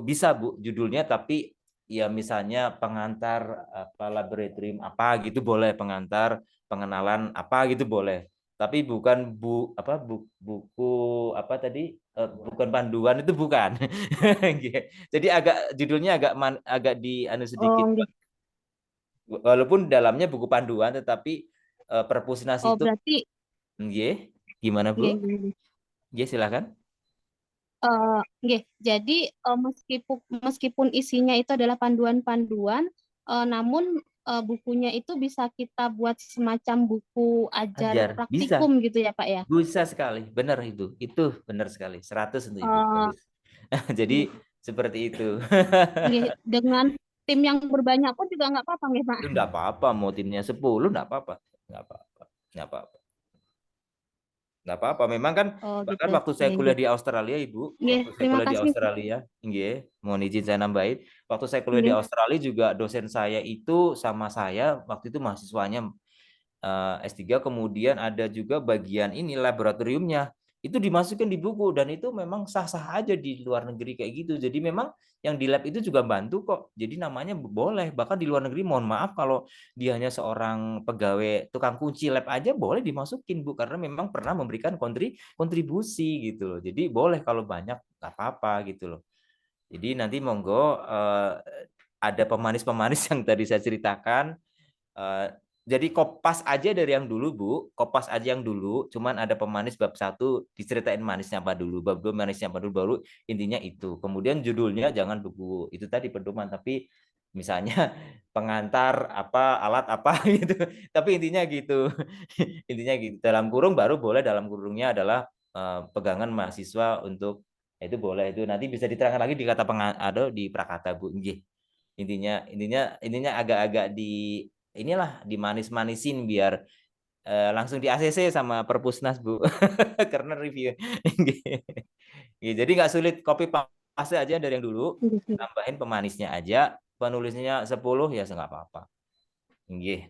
bisa Bu judulnya, tapi ya misalnya pengantar apa laboratorium apa gitu boleh, pengantar pengenalan apa gitu boleh, tapi bukan buku apa tadi bukan panduan itu bukan. Nggih. Jadi agak judulnya agak di anu sedikit. Oh, nggih. Walaupun dalamnya buku panduan tetapi Perpusnas Oh, itu berarti nggih. Gimana, nggih, Bu? nggih, nggih. Nggih, silakan. Nggih. Jadi meskipun isinya itu adalah panduan-panduan, namun bukunya itu bisa kita buat semacam buku ajar Ajar, bisa. praktikum gitu ya, Pak ya. Bisa sekali. Benar itu. Itu benar sekali. 100 untuk Ibu Eh, Felis. Jadi nggih, seperti itu. nggih. Dengan tim yang berbanyak pun juga nggak apa-apa nggih, Pak. Itu enggak apa-apa, mau timnya 10 enggak apa-apa. Enggak apa-apa. Enggak apa-apa. Enggak apa-apa. Memang kan Oh, bahkan gitu. waktu saya Nggih, kuliah nggih. di Australia, Ibu, Nggih, waktu saya terima kuliah di kasih. Australia, nggih, mohon izin saya nambahin, waktu saya kuliah di Nggih. Australia juga dosen saya itu sama saya waktu itu mahasiswanya S3, kemudian ada juga bagian ini laboratoriumnya itu dimasukin di buku dan itu memang sah-sah aja di luar negeri kayak gitu. Jadi memang yang di lab itu juga bantu kok. Jadi namanya boleh. Bahkan di luar negeri mohon maaf kalau dia hanya seorang pegawai tukang kunci lab aja boleh dimasukin, Bu, karena memang pernah memberikan kontribusi gitu loh. Jadi boleh kalau banyak nggak apa-apa gitu loh. Jadi nanti monggo ada pemanis-pemanis yang tadi saya ceritakan. Jadi kopas aja dari yang dulu, Bu. Kopas aja yang dulu. Cuman ada pemanis bab 1 diceritain manisnya apa dulu. Bab 2 manisnya apa dulu. Baru intinya itu. Kemudian judulnya jangan buku itu tadi pedoman. Tapi misalnya pengantar apa, alat apa gitu. Tapi intinya gitu. Intinya gitu. Dalam kurung baru boleh. Dalam kurungnya adalah pegangan mahasiswa untuk itu boleh. Itu nanti bisa diterangkan lagi di kata ada di prakata, Bu. Intinya agak-agak inilah dimanis-manisin biar langsung di ACC sama Perpusnas, Bu. Karena review. Jadi nggak sulit, copy paste aja dari yang dulu, Nggih. tambahin pemanisnya aja, penulisnya 10 ya nggak apa-apa.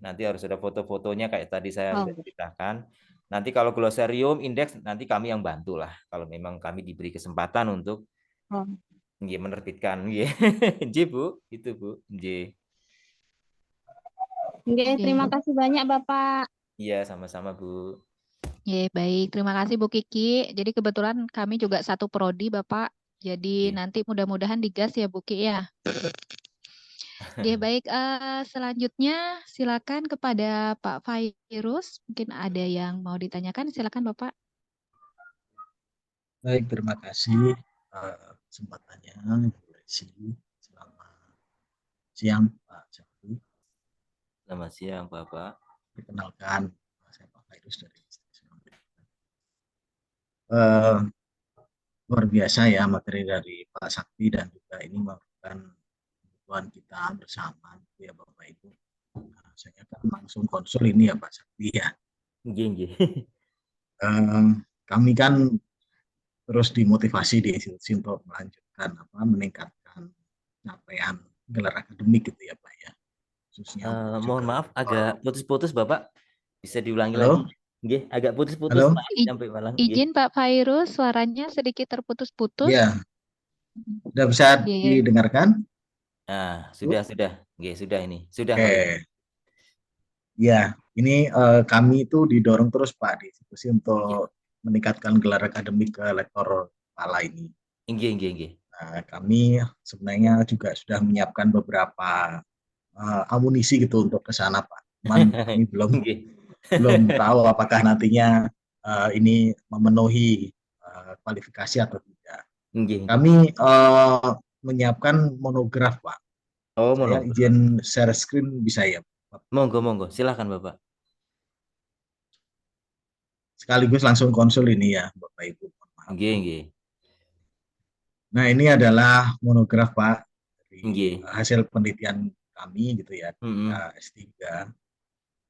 Nanti harus ada foto-fotonya kayak tadi saya Oh, sudah ceritakan. Nanti kalau glosarium, indeks nanti kami yang bantu lah kalau memang kami diberi kesempatan untuk oh. menerbitkan. Bu, itu Bu. Nggih, terima Oke. kasih banyak Bapak. Iya, sama-sama, Bu. Ya, baik. Terima kasih Bu Kiki. Jadi kebetulan kami juga satu prodi, Bapak. Jadi Iya. nanti mudah-mudahan digas ya Bu Kiki ya. Oke, baik. Selanjutnya silakan kepada Pak Fairuz. Mungkin ada yang mau ditanyakan. Silakan Bapak. Baik, terima kasih kesempatannya, Bu Resi. Selamat siang, Pak Jafri. Selamat siang, Bapak. Perkenalkan, saya Pak Fairuz dari luar biasa ya materi dari Pak Sakti dan juga ini merupakan kebutuhan kita bersama ya Bapak Ibu. Nah, saya akan langsung konsul ini ya Pak Sakti ya. Kami kan terus dimotivasi di institusi untuk melanjutkan meningkatkan capaian gelar akademik gitu ya Pak ya. Khususnya Mohon maaf agak putus-putus Bapak. Bisa diulangi Halo? lagi? Agak putus-putus Halo? sampai malam. Izin Pak Fairuz, suaranya sedikit terputus-putus. Iya. Sudah bisa didengarkan? Nah, sudah. Sudah ini. Sudah. Oke. Ya, ini kami itu didorong terus Pak di institusi untuk meningkatkan gelar akademik ke lektor kepala ini. Nah, kami sebenarnya juga sudah menyiapkan beberapa amunisi gitu untuk ke sana Pak. Cuman kami belum tahu apakah nantinya ini memenuhi kualifikasi atau tidak. Kami menyiapkan monograf Pak. Oh, saya monograf. izin share screen bisa ya? Monggo, silakan Bapak. Sekaligus langsung konsul ini ya Bapak Ibu. Nah, ini adalah monograf Pak dari hasil penelitian kami gitu ya, S3.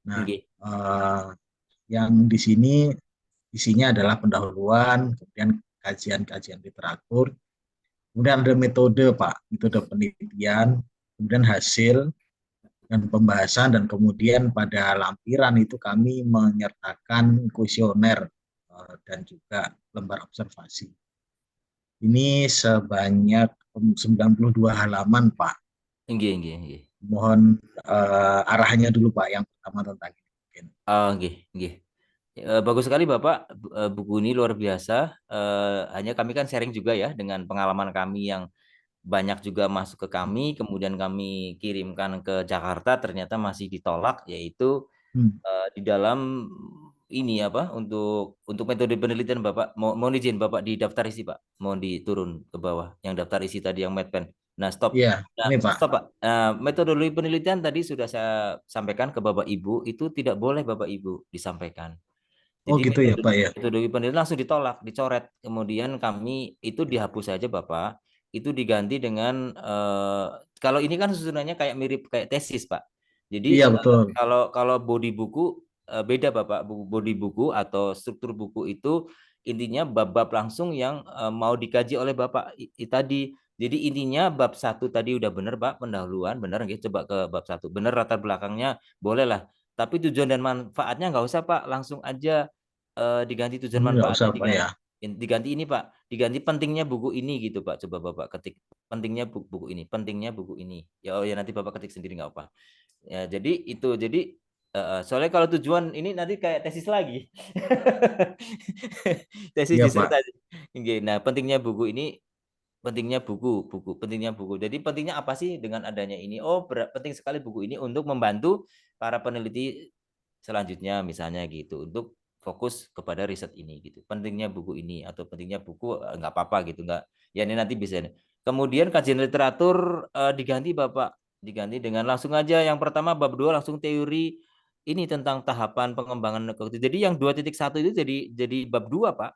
Nah, yang di sini isinya adalah pendahuluan, kemudian kajian-kajian literatur, kemudian ada metode Pak, metode penelitian, kemudian hasil dan pembahasan, dan kemudian pada lampiran itu kami menyertakan kuesioner dan juga lembar observasi. Ini sebanyak 92 halaman, Pak. Mohon arahannya dulu, Pak, yang pertama tentang ini. Bagus sekali Bapak, buku ini luar biasa. Hanya kami kan sharing juga ya dengan pengalaman kami yang banyak juga masuk ke kami, kemudian kami kirimkan ke Jakarta, ternyata masih ditolak, yaitu Hmm. di dalam ini apa untuk metode penelitian Bapak, mohon izin Bapak di daftar isi Pak, mohon diturun ke bawah yang daftar isi tadi yang medpen. Nah stop. Iya, Nah, ini Pak. stop Pak. Metodologi penelitian tadi sudah saya sampaikan ke Bapak Ibu, itu tidak boleh Bapak Ibu disampaikan. Oh Jadi gitu ya Pak ya. metodologi penelitian langsung ditolak, dicoret. Kemudian kami itu dihapus saja Bapak. Itu diganti dengan kalau ini kan susunannya kayak mirip kayak tesis Pak. Jadi Iya betul. kalau body buku beda Bapak. Body buku atau struktur buku itu intinya bab-bab langsung yang mau dikaji oleh Bapak tadi. Jadi intinya bab 1 tadi udah benar Pak, pendahuluan benar gitu. Coba ke bab 1. Benar latar belakangnya boleh lah. Tapi tujuan dan manfaatnya nggak usah Pak, langsung aja diganti tujuan Ini nggak manfaatnya usah Pak ya. diganti ini Pak, diganti pentingnya buku ini gitu Pak. Coba Bapak ketik pentingnya buku ini, pentingnya buku ini. Ya oh ya nanti Bapak ketik sendiri nggak apa. Ya jadi itu soalnya kalau tujuan ini nanti kayak tesis lagi. Tesis Iya Pak. disertasi. Oke, nah pentingnya buku ini pentingnya pentingnya buku. Jadi pentingnya apa sih dengan adanya ini? Oh, penting sekali buku ini untuk membantu para peneliti selanjutnya misalnya gitu untuk fokus kepada riset ini gitu. Pentingnya buku ini atau pentingnya buku nggak apa-apa gitu nggak. Ya ini nanti bisa. Kemudian kajian literatur diganti Bapak, diganti dengan langsung aja yang pertama bab 2 langsung teori ini tentang tahapan pengembangan kognitif. Jadi yang 2.1 itu jadi bab 2 Pak.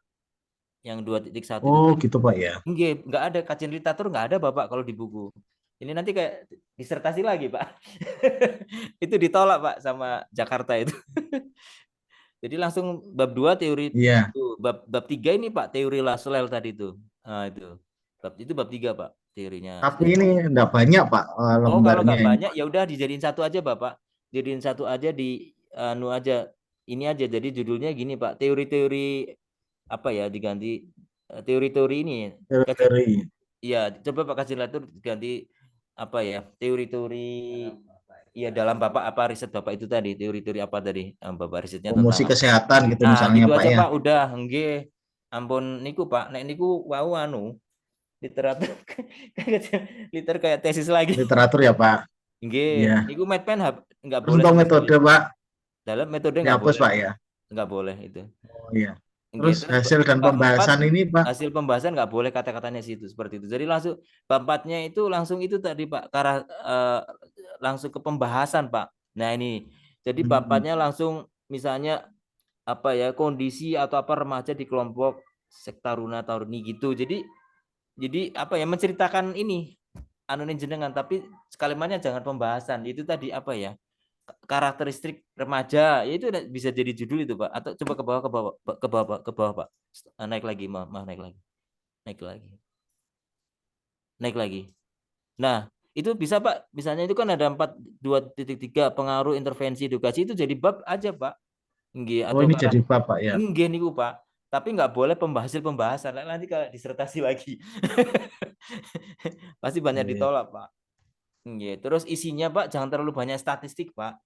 Yang 2.1 itu Oh gitu Pak ya. nggak ada kajian literatur nggak ada Bapak kalau di buku. Ini nanti kayak disertasi lagi Pak. Itu ditolak Pak sama Jakarta itu. Jadi langsung bab 2 teori Iya. itu. Bab 3 ini Pak teori Laslell tadi itu. Nah, itu bab 3 Pak teorinya. Tapi ini enggak banyak Pak Oh, kalau lembarnya nggak ini banyak Pak. ya udah dijadiin satu aja Bapak. Jadiin satu aja di anu aja. Ini aja jadi judulnya gini Pak. Teori-teori apa ya diganti teori-teori ini. Teori. Iya, coba Pak kasih lihat tuh ganti apa ya? Teori-teori ya dalam Bapak apa riset Bapak itu tadi, teori-teori apa tadi? Bapak risetnya Promosi tentang apa? kesehatan gitu Nah, misalnya gitu Pak aja ya. Pak, udah nggih. Ampun niku Pak, nek niku wau anu literatur liter kayak tesis lagi. Literatur ya Pak. Nggih, Iya. niku medpen nggak Terus boleh untuk sama sekali. metode Pak Dalam metode dihapus Pak ya. nggak boleh itu. Oh iya. Nggih, Terus terus hasil dan bab 4 pembahasan ini Pak. hasil pembahasan nggak boleh kata-katanya situ seperti itu. Jadi langsung bab 4-nya itu langsung itu tadi Pak langsung ke pembahasan Pak. Nah ini jadi bab 4-nya langsung misalnya apa ya kondisi atau apa remaja di kelompok sektaruna taruni gitu. Jadi apa ya menceritakan ini anunin jenengan tapi kalimatnya jangan pembahasan. Itu tadi apa ya? Karakteristik remaja ya itu bisa jadi judul itu Pak atau coba ke bawah Pak naik lagi maaf naik lagi nah itu bisa Pak misalnya itu kan ada 2.3 pengaruh intervensi edukasi itu jadi bab aja Pak nggih Oh atau ini jadi Bapak ya. nggih niku Pak tapi nggak boleh pembahasan nanti kalau disertasi lagi pasti banyak Iya. ditolak Pak nggih terus isinya Pak jangan terlalu banyak statistik Pak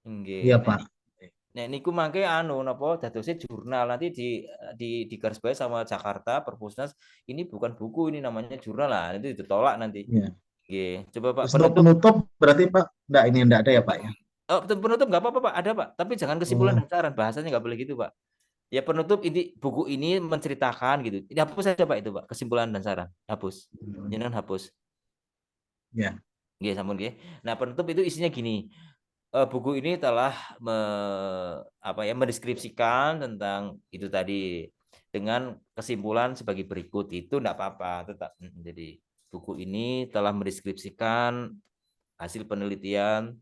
Iya nggih Pak. Nek niku mangke anu napa dadosnya jurnal nanti di garis bawah sama Jakarta Perpusnas ini bukan buku ini namanya jurnal lah itu ditolak nanti. Iya. Nggih. Coba Pak Terus untuk penutup berarti Pak enggak ada ya Pak ya. Oh, penutup nggak apa-apa Pak, ada Pak. Tapi jangan kesimpulan dan saran bahasanya nggak boleh gitu Pak. Ya penutup ini buku ini menceritakan gitu. Ini hapus saja Pak itu Pak, kesimpulan dan saran. Hapus. Jangan hapus. Ya. Nggih, sampun nggih. Nah, penutup itu isinya gini. Buku ini telah mendeskripsikan tentang itu tadi dengan kesimpulan sebagai berikut itu enggak apa-apa tetap jadi buku ini telah mendeskripsikan hasil penelitian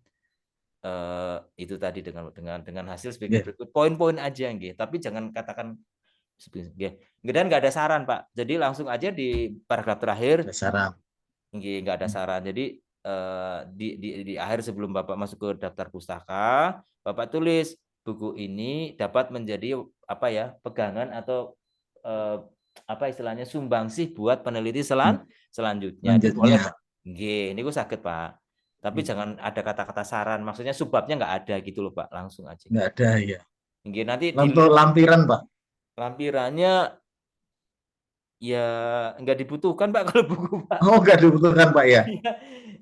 itu tadi dengan hasil sebagai berikut poin-poin aja nggih tapi jangan katakan nggih dan nggak ada saran Pak jadi langsung aja di paragraf terakhir ada saran nggih nggak ada saran jadi di akhir sebelum Bapak masuk ke daftar pustaka, Bapak tulis buku ini dapat menjadi apa ya pegangan atau apa istilahnya sumbangsih buat peneliti selanjutnya. Itu boleh Pak. Nggih, niku saged Pak. Tapi jangan ada kata-kata saran, maksudnya subbabnya nggak ada gitu loh Pak, langsung aja. Nggak ada ya. Nggih, nanti Untuk lampiran, Pak. lampirannya ya nggak dibutuhkan Pak kalau buku Pak. Oh, nggak dibutuhkan, Pak ya? Iya,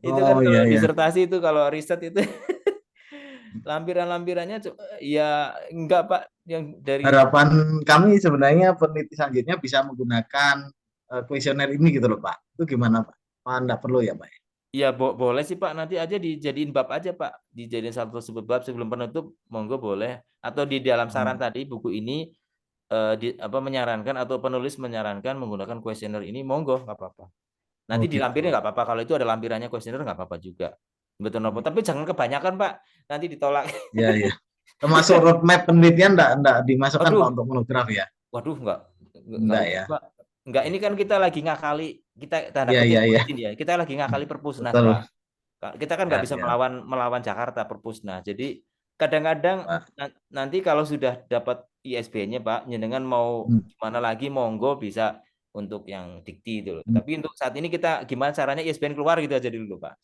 itu kan Oh, kalau iya, iya. disertasi itu kalau riset itu lampiran-lampirannya ya enggak Pak, yang dari Harapan kami sebenarnya peneliti selanjutnya bisa menggunakan kuesioner ini gitu loh, Pak. Itu gimana, Pak? Pak, enggak perlu ya, Pak? ya boleh sih Pak, nanti aja dijadiin bab aja Pak, dijadiin satu bab sebelum penutup, monggo boleh. Atau di dalam saran tadi buku ini menyarankan atau penulis menyarankan menggunakan kuesioner ini, monggo nggak apa-apa. Nanti Oh, gitu. dilampirin nggak apa-apa, kalau itu ada lampirannya kuesioner nggak apa-apa juga. Betul nopo, tapi jangan kebanyakan Pak, nanti ditolak. Iya, iya. Termasuk roadmap penelitian enggak dimasukkan Pak Waduh, untuk monografi ya? waduh nggak Enggak usah ya. Pak. Enggak, ini kan kita lagi ngakali, kita tanda Iya, kutip iya, iya. ya, kita lagi ngakali Perpusnas Betul. Pak. Kita kan nggak Ya, bisa ya, melawan Jakarta Perpusnas. Jadi kadang-kadang Pak. nanti kalau sudah dapat ISB-nya Pak, jenengan mau gimana lagi, monggo bisa untuk yang dikti itu loh. Tapi untuk saat ini kita gimana caranya ISBN keluar gitu aja dulu Pak.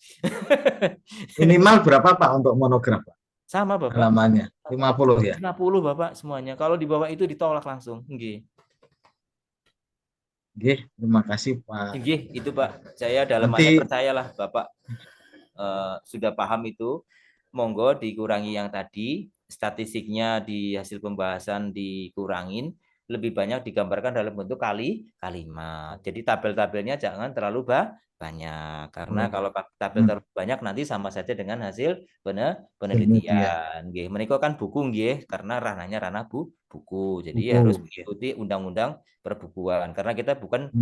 Minimal berapa Pak untuk monograf, Pak? Sama Bapak. Halamannya 50 ya? 50 Bapak semuanya. Kalau di bawah itu ditolak langsung. Nggih. Nggih, terima kasih Pak. Nggih, itu Pak. Saya dalamannya percayalah Bapak sudah paham itu. Monggo dikurangi yang tadi, statistiknya di hasil pembahasan dikurangin, lebih banyak digambarkan dalam bentuk kalimat. Jadi tabel-tabelnya jangan terlalu banyak, karena kalau tabel terlalu banyak nanti sama saja dengan hasil penelitian. Nggih, menika kan buku nggih, karena ranahnya ranah buku. Jadi harus mengikuti undang-undang perbukuan, karena kita bukan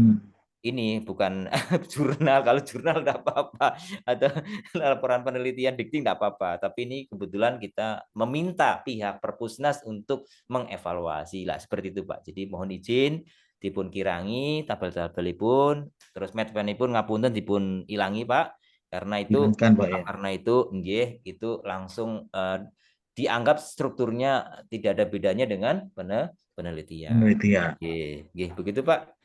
ini bukan jurnal. Kalau jurnal enggak apa-apa, atau laporan penelitian dikti enggak apa-apa, tapi ini kebetulan kita meminta pihak Perpusnas untuk mengevaluasi lah, seperti itu Pak. Jadi mohon izin dipun kirangi tabel-tabelipun, terus medpenipun ngapunten dipun ilangi Pak, karena itu nggih, itu langsung dianggap strukturnya tidak ada bedanya dengan penelitian. Nggih, begitu Pak.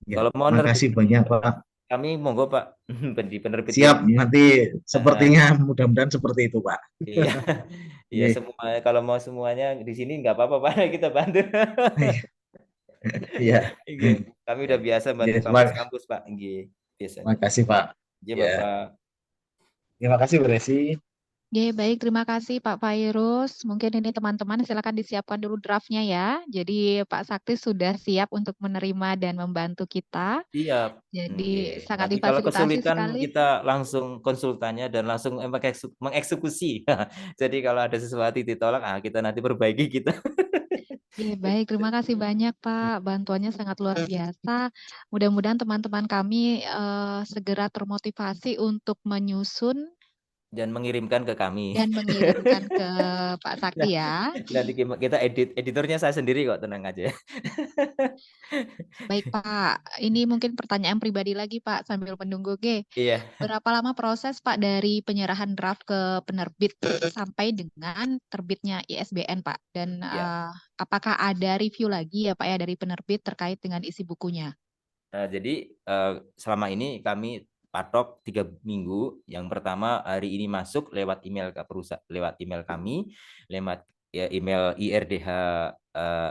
Ya, Kalau mau terima kasih banyak Pak. Kami monggo Pak, penerbit. Siap, nanti sepertinya mudah-mudahan seperti itu Pak. Iya, iya semua. Kalau mau semuanya di sini nggak apa-apa Pak, kita bantu. Iya. Kami udah biasa bantu kampus-kampus Pak. Biasa. Terima kasih Pak. Iya Bapak. Terima kasih Bu Resi. Ya, baik, terima kasih Pak Fairuz. Mungkin ini teman-teman silakan disiapkan dulu draftnya ya. Jadi Pak Sakti sudah siap untuk menerima dan membantu kita. Siap. Jadi sangat nanti kalau difasilitasi kesulitan sekali. kita langsung konsultannya dan langsung mengeksekusi. Jadi kalau ada sesuatu ditolak, kita nanti perbaiki kita. Ya, baik, terima kasih banyak Pak. Bantuannya sangat luar biasa. Mudah-mudahan teman-teman kami segera termotivasi untuk menyusun dan mengirimkan ke kami. Dan mengirimkan ke Pak Sakti ya. Nanti kita editornya saya sendiri kok, tenang aja. Baik Pak, ini mungkin pertanyaan pribadi lagi Pak sambil menunggu G. Iya. Berapa lama proses Pak dari penyerahan draft ke penerbit sampai dengan terbitnya ISBN Pak? Dan apakah ada review lagi ya Pak ya dari penerbit terkait dengan isi bukunya? Jadi selama ini kami patok 3 minggu. Yang pertama hari ini masuk lewat email ke perusahaan, lewat email kami, lewat email IRDH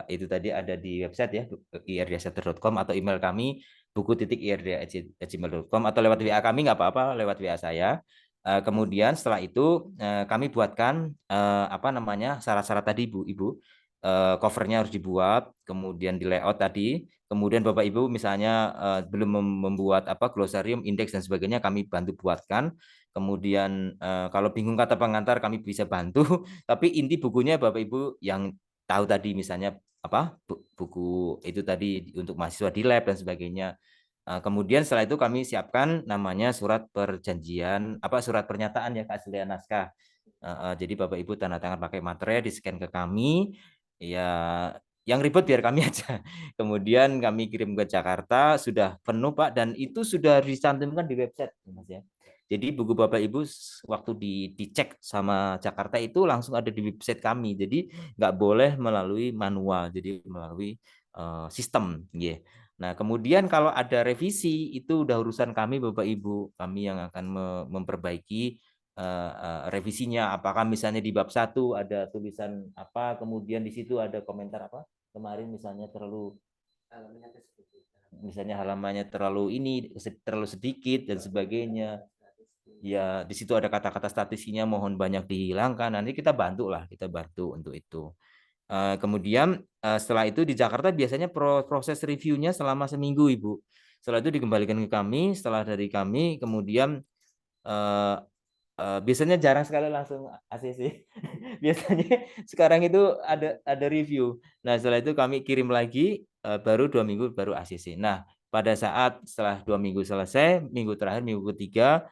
itu tadi ada di website ya, irdh1.com, atau email kami buku.irdh@gmail.com, atau lewat WA kami nggak apa-apa, lewat WA saya. Kemudian setelah itu kami buatkan syarat-syarat tadi Ibu. Covernya harus dibuat, kemudian di layout tadi. Kemudian Bapak Ibu misalnya belum membuat glosarium, indeks dan sebagainya, kami bantu buatkan. Kemudian kalau bingung kata pengantar kami bisa bantu. Tapi inti bukunya Bapak Ibu yang tahu tadi, misalnya buku itu tadi untuk mahasiswa di lab dan sebagainya. Kemudian setelah itu kami siapkan namanya surat perjanjian, surat pernyataan ya keaslian naskah. Jadi Bapak Ibu tanda tangan pakai materai, di scan ke kami. Ya, yang ribet biar kami aja. Kemudian kami kirim ke Jakarta, sudah penuh Pak, dan itu sudah dicantumkan di website Mas ya. Jadi buku Bapak Ibu waktu dicek sama Jakarta itu langsung ada di website kami. Jadi nggak boleh melalui manual, jadi melalui sistem. Nah, kemudian kalau ada revisi itu udah urusan kami Bapak Ibu, kami yang akan memperbaiki revisinya. Apakah misalnya di bab 1 ada tulisan apa, kemudian di situ ada komentar apa kemarin misalnya halamannya terlalu terlalu sedikit dan sebagainya. Ya, di situ ada kata-kata statisinya mohon banyak dihilangkan. Nanti kita bantu untuk itu. Kemudian setelah itu di Jakarta biasanya proses reviewnya selama seminggu, Ibu. Setelah itu dikembalikan ke kami. Setelah dari kami, kemudian biasanya jarang sekali langsung ACC. Biasanya sekarang itu ada review. Nah, setelah itu kami kirim lagi, baru 2 minggu baru ACC. Nah, pada saat setelah 2 minggu selesai, minggu terakhir, minggu ketiga,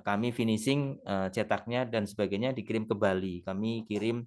kami finishing cetaknya dan sebagainya, dikirim ke Bali. Kami kirim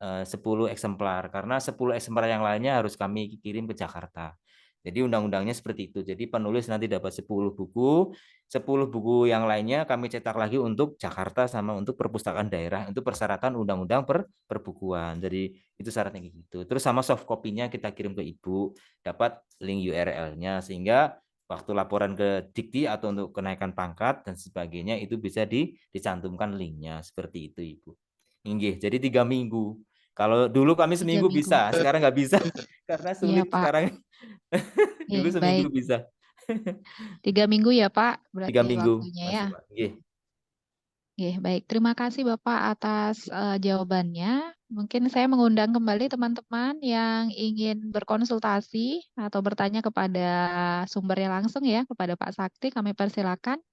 10 eksemplar karena 10 eksemplar yang lainnya harus kami kirim ke Jakarta. Jadi undang-undangnya seperti itu. Jadi penulis nanti dapat 10 buku, 10 buku yang lainnya kami cetak lagi untuk Jakarta sama untuk perpustakaan daerah. Itu persyaratan undang-undang perbukuan. Jadi itu syaratnya gitu. Terus sama soft copy-nya kita kirim ke Ibu, dapat link URL-nya sehingga waktu laporan ke Dikti atau untuk kenaikan pangkat dan sebagainya itu bisa dicantumkan linknya seperti itu, Ibu. Inggih, jadi 3 minggu. Kalau dulu kami 3 seminggu minggu. bisa, sekarang nggak bisa karena Iya, sulit Pak. sekarang. Dulu Baik. seminggu bisa. 3 minggu ya, Pak, 3 berarti minggu waktunya ya. masih, Pak. Inggih. Baik. Terima kasih Bapak atas jawabannya. Mungkin saya mengundang kembali teman-teman yang ingin berkonsultasi atau bertanya kepada sumbernya langsung ya, kepada Pak Sakti, kami persilakan.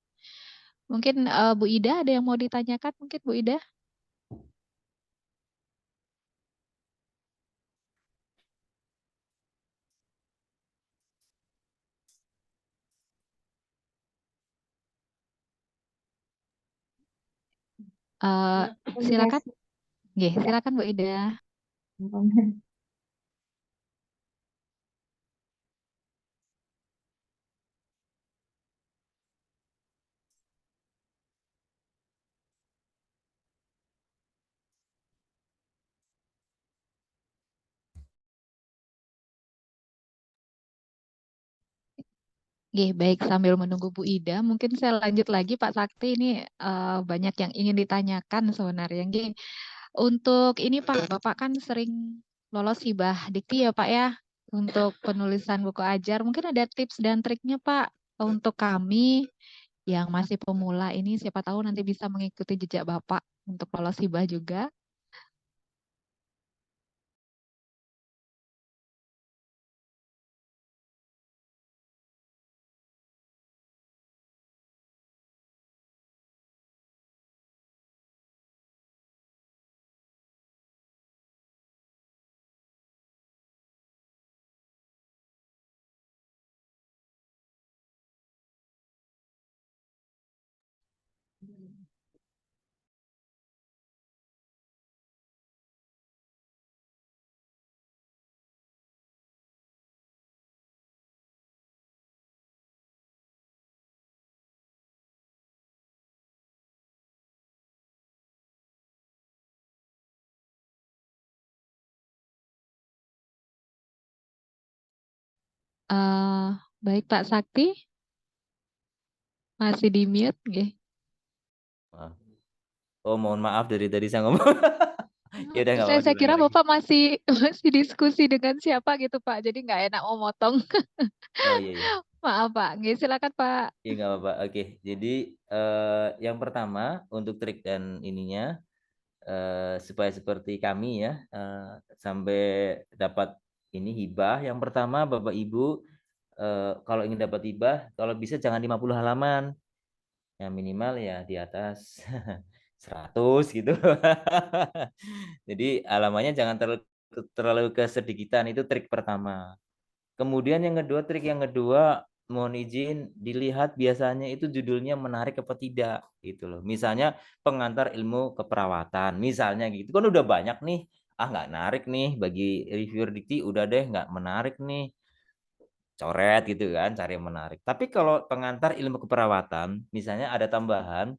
Mungkin Bu Ida ada yang mau ditanyakan, mungkin Bu Ida? Silakan. Silakan Bu Ida. Baik, sambil menunggu Bu Ida, mungkin saya lanjut lagi Pak Sakti, ini banyak yang ingin ditanyakan sebenarnya. Untuk ini Pak, Bapak kan sering lolos hibah dikti ya Pak ya, untuk penulisan buku ajar. Mungkin ada tips dan triknya Pak untuk kami yang masih pemula ini, siapa tahu nanti bisa mengikuti jejak Bapak untuk lolos hibah juga. Baik Pak Sakti, masih di mute, nggih. Oh, mohon maaf dari tadi saya ngomong. Ya udah nggak apa-apa, Saya kira diulangi lagi. Bapak masih diskusi dengan siapa gitu Pak, jadi nggak enak mau motong. Oh iya, iya. Maaf Pak, silakan Pak. Iya nggak apa-apa. Oke, jadi yang pertama untuk trik dan ininya supaya seperti kami ya sampai dapat ini hibah. Yang pertama Bapak Ibu kalau ingin dapat hibah, kalau bisa jangan 50 halaman. Yang minimal ya di atas 100 gitu. Jadi halamannya jangan terlalu kesedikitan, itu trik pertama. Kemudian trik yang kedua, mohon izin dilihat biasanya itu judulnya menarik apa tidak gitu loh. Misalnya pengantar ilmu keperawatan, misalnya gitu kan udah banyak nih, nggak menarik nih bagi reviewer dikti, udah deh nggak menarik nih, coret gitu kan, cari yang menarik. Tapi kalau pengantar ilmu keperawatan, misalnya ada tambahan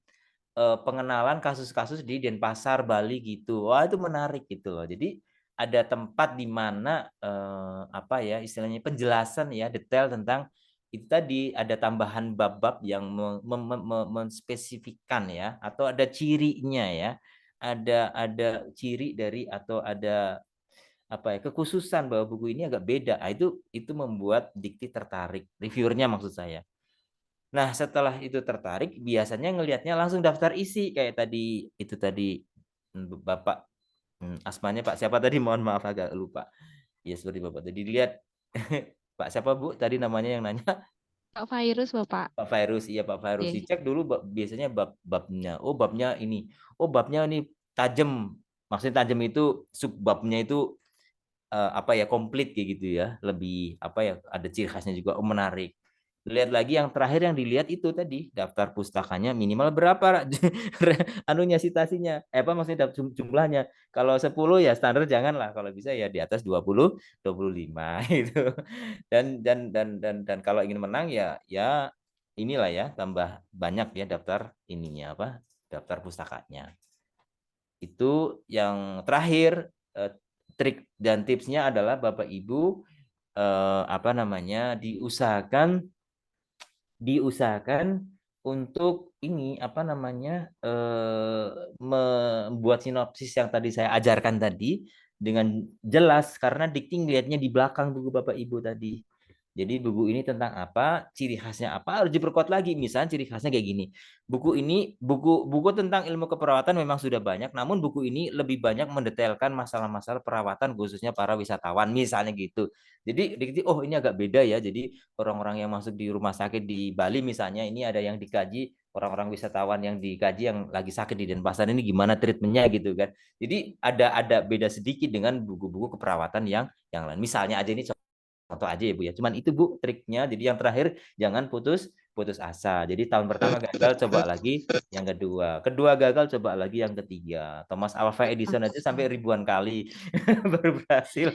pengenalan kasus-kasus di Denpasar, Bali gitu. Wah, itu menarik gitu loh. Jadi ada tempat di mana apa ya istilahnya penjelasan ya detail tentang itu tadi ada tambahan bab-bab yang menspesifikkan ya, atau ada cirinya ya, ada ciri dari atau ada apa ya, kekhususan bahwa buku ini agak beda. Itu membuat dikti tertarik, reviewernya maksud saya. Nah, setelah itu tertarik, biasanya ngelihatnya langsung daftar isi kayak tadi itu tadi Bapak asmanya Pak siapa tadi? Mohon maaf agak lupa. Ya seperti Bapak tadi dilihat Pak siapa Bu tadi namanya yang nanya? Pak Virus, Bapak. Pak Virus, iya Pak Virus. Oke. Dicek dulu biasanya bab-babnya. Oh, babnya ini. Oh, babnya ini tajam. Maksudnya tajam itu subbabnya itu apa ya, komplit kayak gitu ya. Lebih apa ya, ada ciri khasnya juga. Oh, menarik. Lihat lagi yang terakhir yang dilihat itu tadi, daftar pustakanya minimal berapa anunya citasinya. Apa maksudnya jumlahnya. Kalau 10 ya standar janganlah, kalau bisa ya di atas 20, 25 itu. Dan kalau ingin menang ya inilah ya, tambah banyak ya daftar ininya apa? Daftar pustakanya. Itu yang terakhir, trik dan tipsnya adalah Bapak Ibu apa namanya, diusahakan untuk ini apa namanya, membuat sinopsis yang tadi saya ajarkan tadi dengan jelas, karena dikti ngelihatnya di belakang buku Bapak Ibu tadi. Jadi buku ini tentang apa, ciri khasnya apa, harus diperkuat lagi. Misalnya ciri khasnya kayak gini. Buku ini buku tentang ilmu keperawatan memang sudah banyak, namun buku ini lebih banyak mendetailkan masalah-masalah perawatan khususnya para wisatawan misalnya gitu. Jadi dikti oh ini agak beda ya. Jadi orang-orang yang masuk di rumah sakit di Bali misalnya, ini ada yang dikaji orang-orang wisatawan yang dikaji yang lagi sakit di Denpasar ini gimana treatmentnya gitu kan. Jadi ada beda sedikit dengan buku-buku keperawatan yang lain. Misalnya aja ini contoh aja ya Bu ya. Cuman itu Bu triknya. Jadi yang terakhir jangan putus asa. Jadi tahun pertama gagal, coba lagi yang kedua gagal, coba lagi yang ketiga. Thomas Alva Edison aja sampai ribuan kali baru berhasil.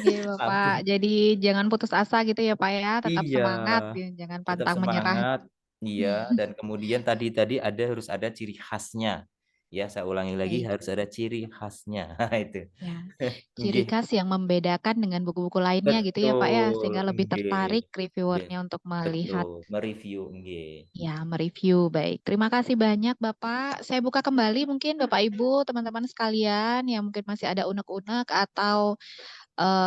Iya, Bapak. Jadi jangan putus asa gitu ya, Pak ya. Tetap Iya, semangat, jangan tetap pantang menyerah. semangat. Iya, dan kemudian tadi harus ada ciri khasnya. Ya, saya ulangi lagi, Baik. harus ada ciri khasnya. Itu. Ya, ciri Nggih. khas yang membedakan dengan buku-buku lainnya gitu ya, Pak ya, sehingga lebih Nggih. tertarik Nggih. reviewernya untuk melihat, Betul, mereview nggih. ya, mereview. Baik, terima kasih banyak Bapak. Saya buka kembali mungkin Bapak Ibu, teman-teman sekalian yang mungkin masih ada unek-unek atau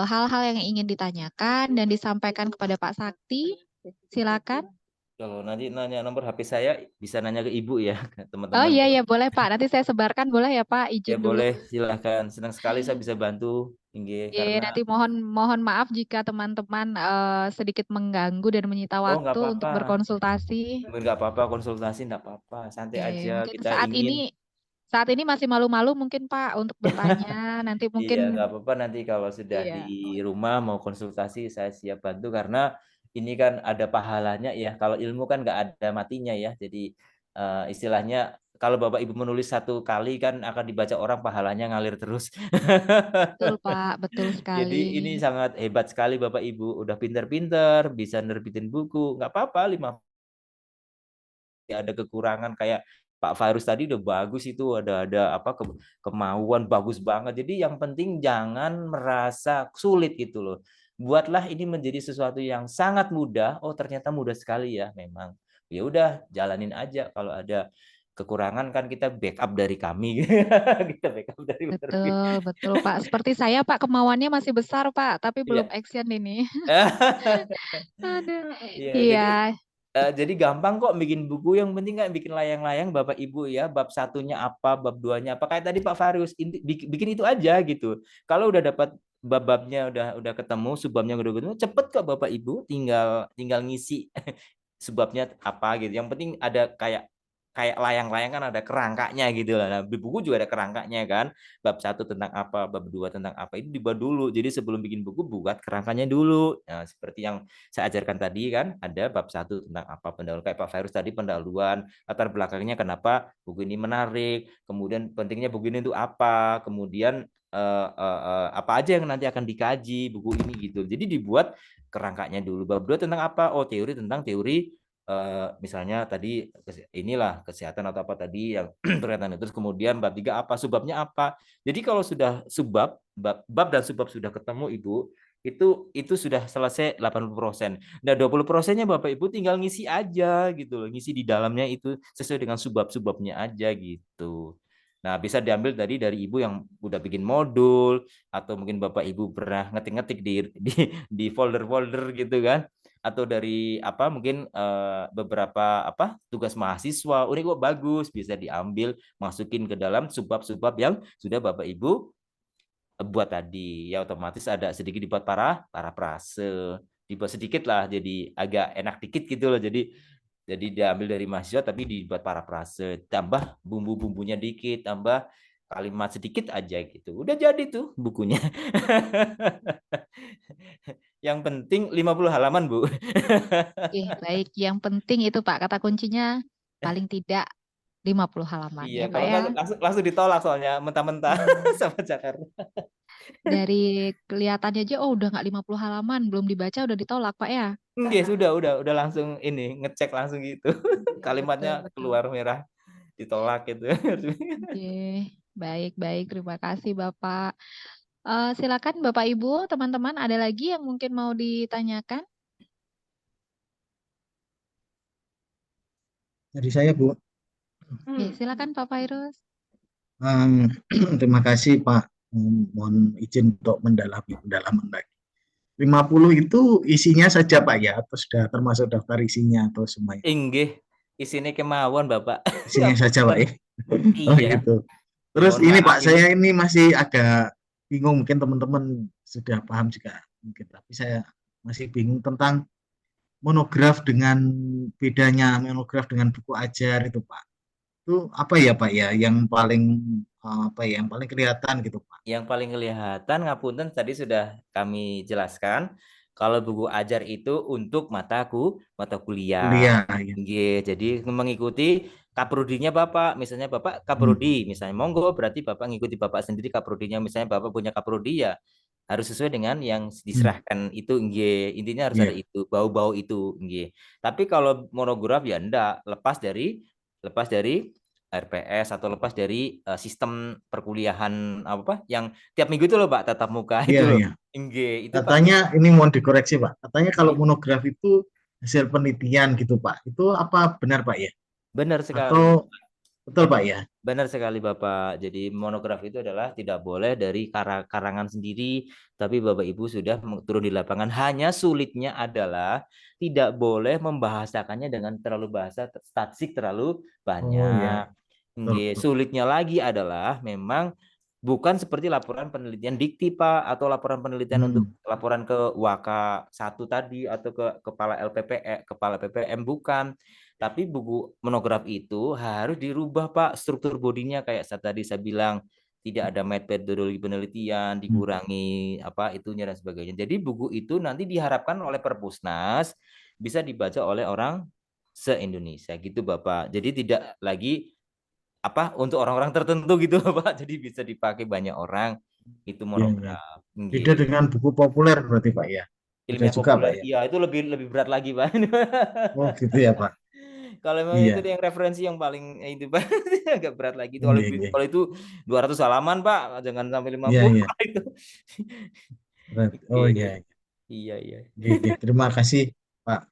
hal-hal yang ingin ditanyakan dan disampaikan kepada Pak Sakti. Silakan. Kalau nanti nanya nomor HP saya bisa nanya ke Ibu ya, Oh teman-teman. iya boleh Pak. Nanti saya sebarkan boleh ya Pak, Ya izin dulu. boleh, silahkan. Senang sekali saya bisa bantu. Nggih, karena Nanti mohon maaf jika teman-teman sedikit mengganggu dan menyita oh nggak waktu untuk apa-apa. berkonsultasi. Nggak apa-apa, konsultasi nggak apa-apa. Santai aja, Mungkin kita ingin. saat ini masih malu-malu mungkin Pak untuk bertanya. Nanti Iya, mungkin nggak apa-apa, nanti kalau sudah di iya, rumah mau konsultasi saya siap bantu, karena ini kan ada pahalanya ya. Kalau ilmu kan nggak ada matinya ya. Jadi istilahnya kalau Bapak Ibu menulis 1 kali kan akan dibaca orang, pahalanya ngalir terus. betul Pak, betul Jadi sekali. ini sangat hebat sekali Bapak Ibu, udah pinter-pinter, bisa nerbitin buku, nggak apa-apa 5 ada kekurangan kayak Pak Virus tadi udah bagus itu, ada apa kemauan bagus banget. Jadi yang penting jangan merasa sulit gitu loh. Buatlah ini menjadi sesuatu yang sangat mudah. Oh, ternyata mudah sekali ya memang. Ya udah, jalanin aja. Kalau ada kekurangan kan kita backup dari kami. Kita backup dari penerbit. Betul Pak. Seperti saya Pak, kemauannya masih besar Pak, tapi belum Iya. action ini. Aduh. Iya, Iya, jadi gampang kok bikin buku, yang penting kan bikin layang-layang Bapak Ibu ya, bab 1-nya apa, bab 2-nya apa, kayak tadi Pak Farius, bikin itu aja gitu. Kalau udah dapat bab-babnya, udah ketemu, subbabnya udah ketemu, cepet kok Bapak Ibu, tinggal ngisi subbabnya apa gitu. Yang penting ada kayak layang-layang kan ada kerangkanya gitu lah. Nah, di buku juga ada kerangkanya kan. Bab 1 tentang apa, bab 2 tentang apa, itu dibuat dulu. Jadi sebelum bikin buku buat kerangkanya dulu. Nah, seperti yang saya ajarkan tadi kan, ada bab 1 tentang apa, pendahuluan, kayak Pak Virus tadi, pendahuluan, latar belakangnya kenapa buku ini menarik, kemudian pentingnya buku ini itu apa, kemudian apa aja yang nanti akan dikaji buku ini gitu. Jadi dibuat kerangkanya dulu. Bab 2 tentang apa? Oh, teori tentang teori misalnya tadi inilah kesehatan atau apa tadi yang berkaitan. Terus kemudian bab 3 apa, subbabnya apa. Jadi kalau sudah bab dan subbab sudah ketemu Ibu, itu sudah selesai 80%. Nah, 20%-nya Bapak Ibu tinggal ngisi aja gitu loh. Ngisi di dalamnya itu sesuai dengan subbab-subbabnya aja gitu. Nah, bisa diambil dari Ibu yang udah bikin modul atau mungkin Bapak Ibu pernah ngetik-ngetik di folder-folder gitu kan. Atau dari apa mungkin beberapa tugas mahasiswa. Ini kok bagus, bisa diambil masukin ke dalam subbab-subbab yang sudah Bapak Ibu buat tadi, ya otomatis ada sedikit dibuat parafrase, dibuat sedikit lah jadi agak enak dikit gitu loh. Jadi diambil dari mahasiswa tapi dibuat parafrase, tambah bumbu-bumbunya dikit, tambah kalimat sedikit aja gitu. Udah jadi tuh bukunya. Yang penting 50 halaman, Bu. Baik. Yang penting itu Pak, kata kuncinya paling tidak 50 halaman Iya, ya Pak kalau ya. langsung ditolak soalnya mentah-mentah sama Jakarta. Dari kelihatannya aja, oh udah nggak 50 halaman, belum dibaca udah ditolak Pak ya. Enggak, udah langsung ini ngecek langsung gitu. Kalimatnya Betul. keluar merah, ditolak gitu. Oke, baik. Terima kasih Bapak. Silakan Bapak Ibu, teman-teman, ada lagi yang mungkin mau ditanyakan? Dari saya, Bu. Oke, silakan Pak Fairuz. Terima kasih Pak. Mohon izin untuk mendalami pendalaman lagi. 50 itu isinya saja Pak ya, atau sudah termasuk daftar isinya atau semuanya? Inggih, isinya kemauan Bapak. Isinya saja Pak ya. Oh Iya. gitu. Ya, Terus mohon ini maaf Pak, saya ini masih agak bingung, mungkin teman-teman sudah paham juga mungkin, tapi saya masih bingung tentang monograf dengan bedanya monograf dengan buku ajar itu Pak. Itu apa ya Pak ya yang paling yang paling kelihatan gitu Pak? Yang paling kelihatan ngapunten tadi sudah kami jelaskan kalau buku ajar itu untuk mata kuliah. Kuliah ya. Nggih, jadi mengikuti kaprodinya Bapak. Misalnya Bapak kaprodi, misalnya monggo berarti Bapak ngikuti Bapak sendiri kaprodinya. Misalnya Bapak punya kaprodi ya harus sesuai dengan yang diserahkan itu nggih. Intinya harus ada Iya. itu, bau-bau itu nggih. Tapi kalau monograf ya enggak, lepas dari RPS atau lepas dari sistem perkuliahan apa yang tiap minggu itu loh Pak, tatap muka itu Iya, loh. iya. Nggih, itu pasti Katanya ini mohon dikoreksi Pak. Katanya kalau monograf itu hasil penelitian gitu Pak. Itu apa benar Pak ya? benar sekali. Atau betul Pak ya? Benar sekali Bapak. Jadi monograf itu adalah tidak boleh dari karangan sendiri, tapi Bapak Ibu sudah turun di lapangan. Hanya sulitnya adalah tidak boleh membahasakannya dengan terlalu bahasa statistik terlalu Oh iya, banyak. betul, Nggih, betul. sulitnya lagi adalah memang bukan seperti laporan penelitian dikti Pak atau laporan penelitian untuk laporan ke Waka 1 tadi atau ke kepala LPPE, kepala PPM bukan. Tapi buku monograf itu harus dirubah Pak struktur bodinya kayak tadi saya bilang tidak ada metodologi penelitian, dikurangi apa itunya dan sebagainya. Jadi buku itu nanti diharapkan oleh Perpusnas bisa dibaca oleh orang se-Indonesia gitu Bapak. Jadi tidak lagi apa untuk orang-orang tertentu gitu Pak. Jadi bisa dipakai banyak orang itu Iya, iya. monograf. Beda Nggih. dengan buku populer berarti Pak ya? Beda Ilmiah juga Pak populer. ya? Iya, itu lebih berat lagi Pak. Oh gitu ya Pak? Kalau memang itu Iya. yang referensi yang paling itu Pak agak berat lagi itu. Iya, iya. Kalau itu 200 halaman Pak, jangan sampai Iya, 50 iya. itu. Oh Oke. iya. Iya, iya. Oke. Terima kasih Pak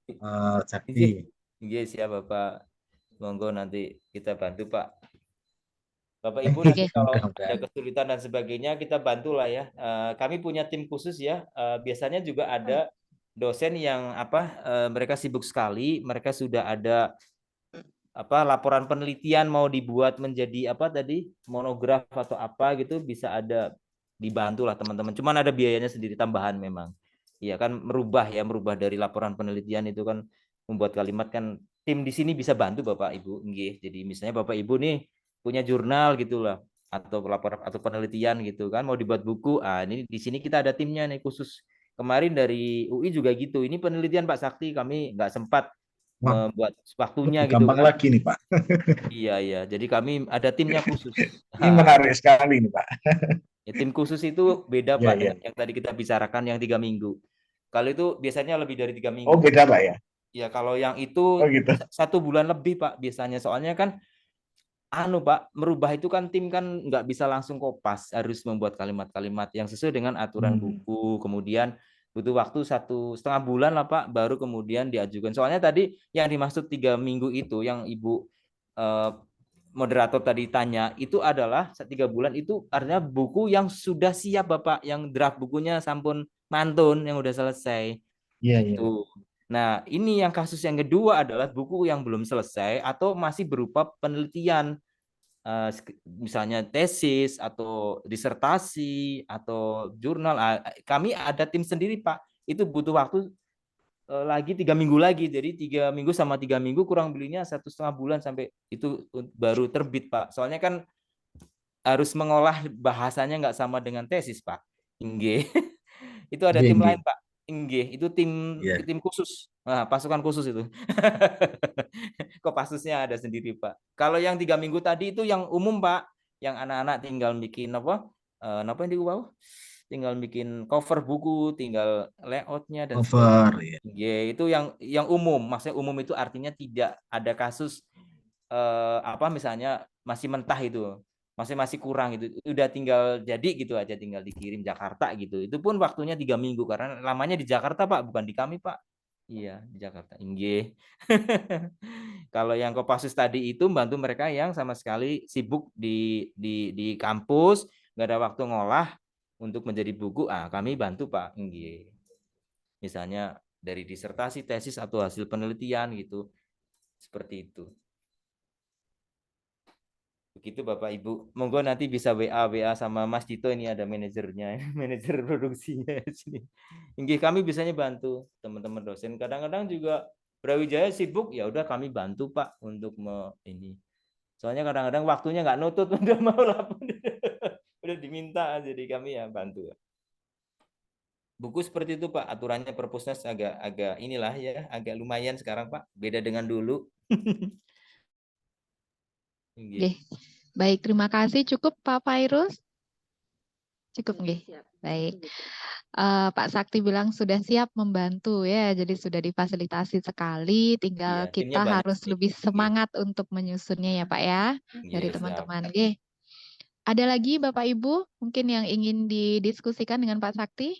Sakti. Iya, siap Bapak. Monggo nanti kita bantu Pak. Bapak Ibu nanti Oke. kalau ada Mudah-mudahan. kesulitan dan sebagainya kita bantulah ya. Kami punya tim khusus ya. Biasanya juga ada dosen yang mereka sibuk sekali, mereka sudah ada laporan penelitian mau dibuat menjadi monograf atau apa gitu bisa ada dibantu lah teman-teman. Cuman ada biayanya sendiri tambahan memang. Iya kan merubah dari laporan penelitian itu kan membuat kalimat kan tim di sini bisa bantu Bapak Ibu nggih. Jadi misalnya Bapak Ibu nih punya jurnal gitu lah atau laporan atau penelitian gitu kan mau dibuat buku. Ini di sini kita ada timnya nih khusus. Kemarin dari UI juga gitu. Ini penelitian Pak Sakti kami nggak sempat Wah, membuat waktunya lebih gitu gampang kan. lagi nih Pak. Iya. Jadi kami ada timnya khusus. Ini menarik sekali nih Pak. Ya, tim khusus itu beda Iya, Pak iya. dengan yang tadi kita bicarakan yang 3 minggu. Kalau itu biasanya lebih dari 3 Oh minggu. beda Pak ya? Ya kalau yang itu Oh gitu. 1 bulan lebih Pak biasanya. Soalnya kan Pak, merubah itu kan tim kan nggak bisa langsung kopas, harus membuat kalimat-kalimat yang sesuai dengan aturan buku, kemudian butuh waktu 1,5 bulan lah Pak, baru kemudian diajukan. Soalnya tadi yang dimaksud 3 minggu itu, yang Ibu moderator tadi tanya, itu adalah 3 bulan itu artinya buku yang sudah siap Bapak, yang draft bukunya sampun mantun, yang udah selesai. Iya, iya. Gitu. Nah, ini yang kasus yang kedua adalah buku yang belum selesai atau masih berupa penelitian. Misalnya tesis atau disertasi atau jurnal. Kami ada tim sendiri Pak, itu butuh waktu lagi 3 minggu lagi, jadi 3 minggu sama 3 minggu kurang belinya 1,5 bulan sampai itu baru terbit Pak. Soalnya kan harus mengolah bahasanya nggak sama dengan tesis Pak. Inggih. Itu ada tim lain Pak. Inggih, itu tim khusus. Nah, pasukan khusus itu. Kopassusnya ada sendiri Pak. Kalau yang 3 minggu tadi itu yang umum Pak, yang anak-anak tinggal bikin apa yang di bawah, tinggal bikin cover buku, tinggal layoutnya dan sebagainya. Ya, itu yang umum. Maksudnya umum itu artinya tidak ada kasus misalnya masih mentah itu, masih kurang itu, udah tinggal jadi gitu aja, tinggal dikirim Jakarta gitu. Itu pun waktunya 3 minggu karena lamanya di Jakarta Pak, bukan di kami Pak. Iya, di Jakarta. Inggih. Kalau yang Kopassus tadi itu bantu mereka yang sama sekali sibuk di kampus, nggak ada waktu ngolah untuk menjadi buku. Kami bantu Pak. Inggih. Misalnya dari disertasi, tesis atau hasil penelitian gitu. Seperti itu. Begitu Bapak Ibu. Monggo nanti bisa WA sama Mas Dito, ini ada manajernya, manajer produksinya di sini. Inggih, kami bisanya bantu teman-teman dosen. Kadang-kadang juga Brawijaya sibuk, ya udah kami bantu Pak untuk ini. Soalnya kadang-kadang waktunya nggak nutut, udah mau lapor, udah diminta, jadi kami ya bantu. Buku seperti itu Pak, aturannya Perpusnas agak inilah ya, agak lumayan sekarang Pak, beda dengan dulu. Oke. Baik, terima kasih. Cukup Pak Fairuz? Cukup nggih. Baik. Pak Sakti bilang sudah siap membantu ya, jadi sudah difasilitasi sekali, tinggal kita harus lebih semangat untuk menyusunnya ya Pak ya, dari teman-teman. Oke. Ada lagi Bapak Ibu mungkin yang ingin didiskusikan dengan Pak Sakti?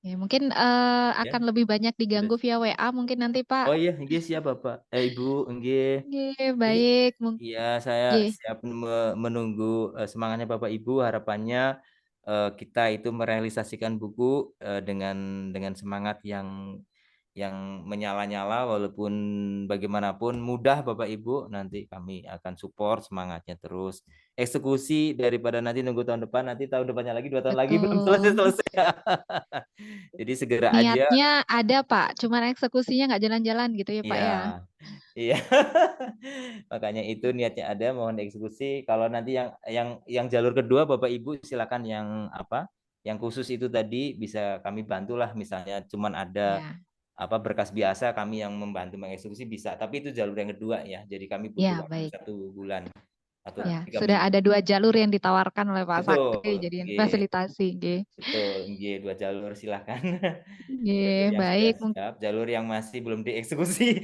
Ya, mungkin akan lebih banyak diganggu via WA mungkin nanti Pak. Oh iya, nggih siap Bapak. Ibu, nggih. Baik. Iya, saya siap menunggu semangatnya Bapak Ibu. Harapannya kita itu merealisasikan buku dengan semangat yang menyala-nyala, walaupun bagaimanapun mudah Bapak Ibu, nanti kami akan support semangatnya terus. Eksekusi daripada nanti nunggu tahun depan, nanti tahun depannya lagi 2 tahun lagi belum selesai. Jadi segera aja. Niatnya ada Pak, cuman eksekusinya nggak jalan-jalan gitu ya Pak ya. Iya. Makanya itu niatnya ada, mohon dieksekusi. Kalau nanti yang jalur kedua Bapak Ibu silakan yang khusus itu tadi bisa kami bantulah, misalnya cuman ada berkas biasa, kami yang membantu mengeksekusi bisa, tapi itu jalur yang kedua ya. Jadi kami butuh waktu 1 bulan atau 3 sudah minggu. ada 2 jalur yang ditawarkan oleh Pak Sakti jadi fasilitasi. Betul, dua jalur silakan. Baik. Siap, jalur yang masih belum dieksekusi.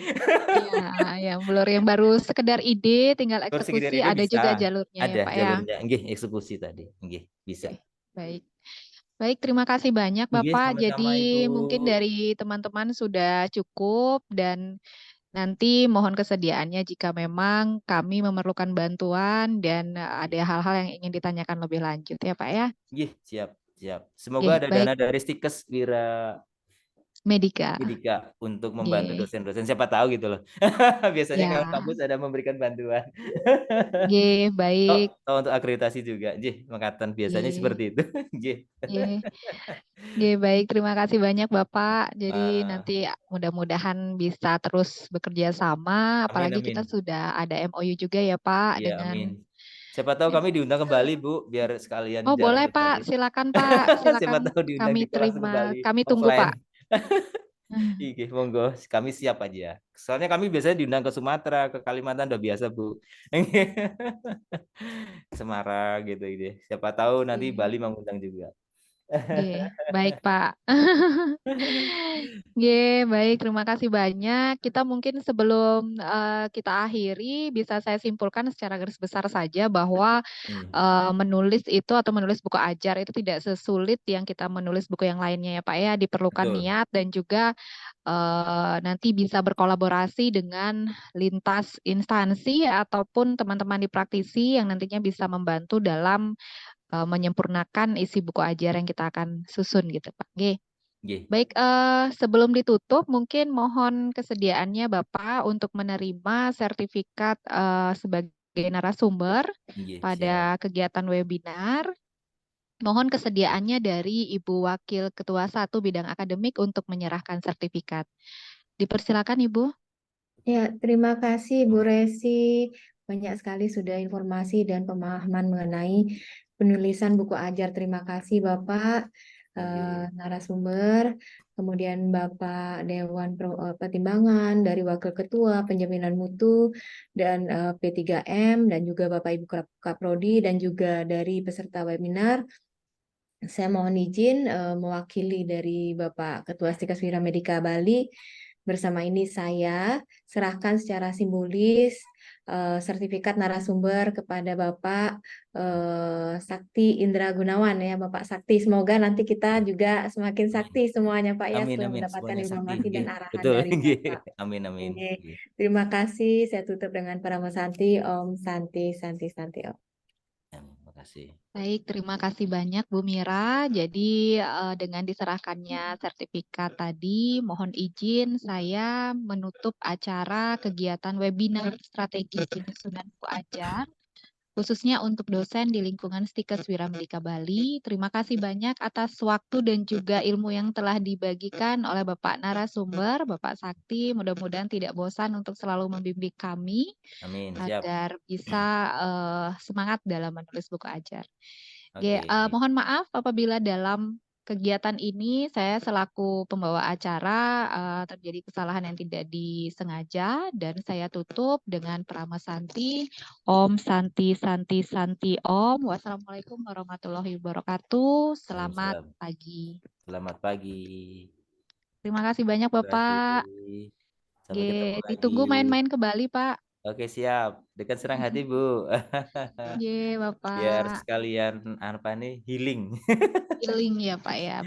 Iya, yang baru sekedar ide tinggal eksekusi, ada juga jalurnya ya Pak ya. Jalurnya, eksekusi tadi, bisa. Baik, terima kasih banyak Bapak. Jadi mungkin dari teman-teman sudah cukup, dan nanti mohon kesediaannya jika memang kami memerlukan bantuan dan ada hal-hal yang ingin ditanyakan lebih lanjut ya Pak ya. Siap. Semoga ada dana dari Stikes Medika untuk membantu dosen-dosen, siapa tahu gitu loh. Biasanya kalau kampus ada memberikan bantuan. Baik. Untuk akreditasi juga. Makaten biasanya seperti itu. Baik, terima kasih banyak Bapak. Jadi nanti mudah-mudahan bisa terus bekerja sama, apalagi kita sudah ada MOU juga ya Pak dengan. Amin. Siapa tahu kami diundang kembali Bu, biar sekalian. Oh boleh Pak, silakan Pak, silakan. Siapa tahu diundang, kami terima, kami tunggu Pak. Monggo, kami siap aja. Soalnya kami biasanya diundang ke Sumatera, ke Kalimantan udah biasa Bu. Semarang gitu. Siapa tahu nanti Bali mengundang juga. Nggih, baik Pak. Baik, terima kasih banyak. Kita mungkin sebelum kita akhiri, bisa saya simpulkan secara garis besar saja bahwa menulis itu atau menulis buku ajar itu tidak sesulit yang kita menulis buku yang lainnya ya Pak ya. Diperlukan Betul. niat dan juga nanti bisa berkolaborasi dengan lintas instansi ataupun teman-teman di praktisi yang nantinya bisa membantu dalam menyempurnakan isi buku ajar yang kita akan susun gitu Pak. Nggih. Baik, sebelum ditutup mungkin mohon kesediaannya Bapak untuk menerima sertifikat sebagai narasumber Nggih, siap. pada kegiatan webinar. Mohon kesediaannya dari Ibu Wakil Ketua 1 Bidang Akademik untuk menyerahkan sertifikat. Dipersilakan Ibu. Ya, terima kasih Bu Resi. Banyak sekali sudah informasi dan pemahaman mengenai penulisan buku ajar. Terima kasih Bapak narasumber, kemudian Bapak Dewan Pertimbangan dari Wakil Ketua Penjaminan Mutu dan P3M dan juga Bapak Ibu Kaprodi dan juga dari peserta webinar. Saya mohon izin mewakili dari Bapak Ketua Stikas Wira Medica Bali. Bersama ini saya serahkan secara simbolis sertifikat narasumber kepada Bapak Sakti Indra Gunawan ya, Bapak Sakti. Semoga nanti kita juga semakin sakti semuanya Pak ya Amin, setelah amin. mendapatkan Semuanya sakti. informasi dan Nggih. arahan Betul. dari Nggih. Bapak. Amin, amin. Oke. Nggih. Terima kasih. Saya tutup dengan Parama Santi. Om Santi, Santi, Santi Om. Terima kasih. Baik, terima kasih banyak Bu Mira. Jadi dengan diserahkannya sertifikat tadi, mohon izin saya menutup acara kegiatan webinar strategi penyusunan buku ajar, khususnya untuk dosen di lingkungan Stikes Wira Medica Bali. Terima kasih banyak atas waktu dan juga ilmu yang telah dibagikan oleh Bapak narasumber, Bapak Sakti. Mudah-mudahan tidak bosan untuk selalu membimbing kami Amin, siap. agar bisa semangat dalam menulis buku ajar. Oke. Mohon maaf apabila dalam kegiatan ini saya selaku pembawa acara terjadi kesalahan yang tidak disengaja dan saya tutup dengan Parama Santi. Om Santi Santi Santi Om. Wassalamualaikum warahmatullahi wabarakatuh. Selamat Waalaikumsalam. pagi. Selamat pagi. Terima kasih banyak Terima Bapak. kasih. Sampai ketemu lagi. Ditunggu main-main ke Bali Pak. Oke, siap. Dekat Serang Hati, Bu. Bapak. Biar sekalian apa nih healing. Healing ya Pak ya.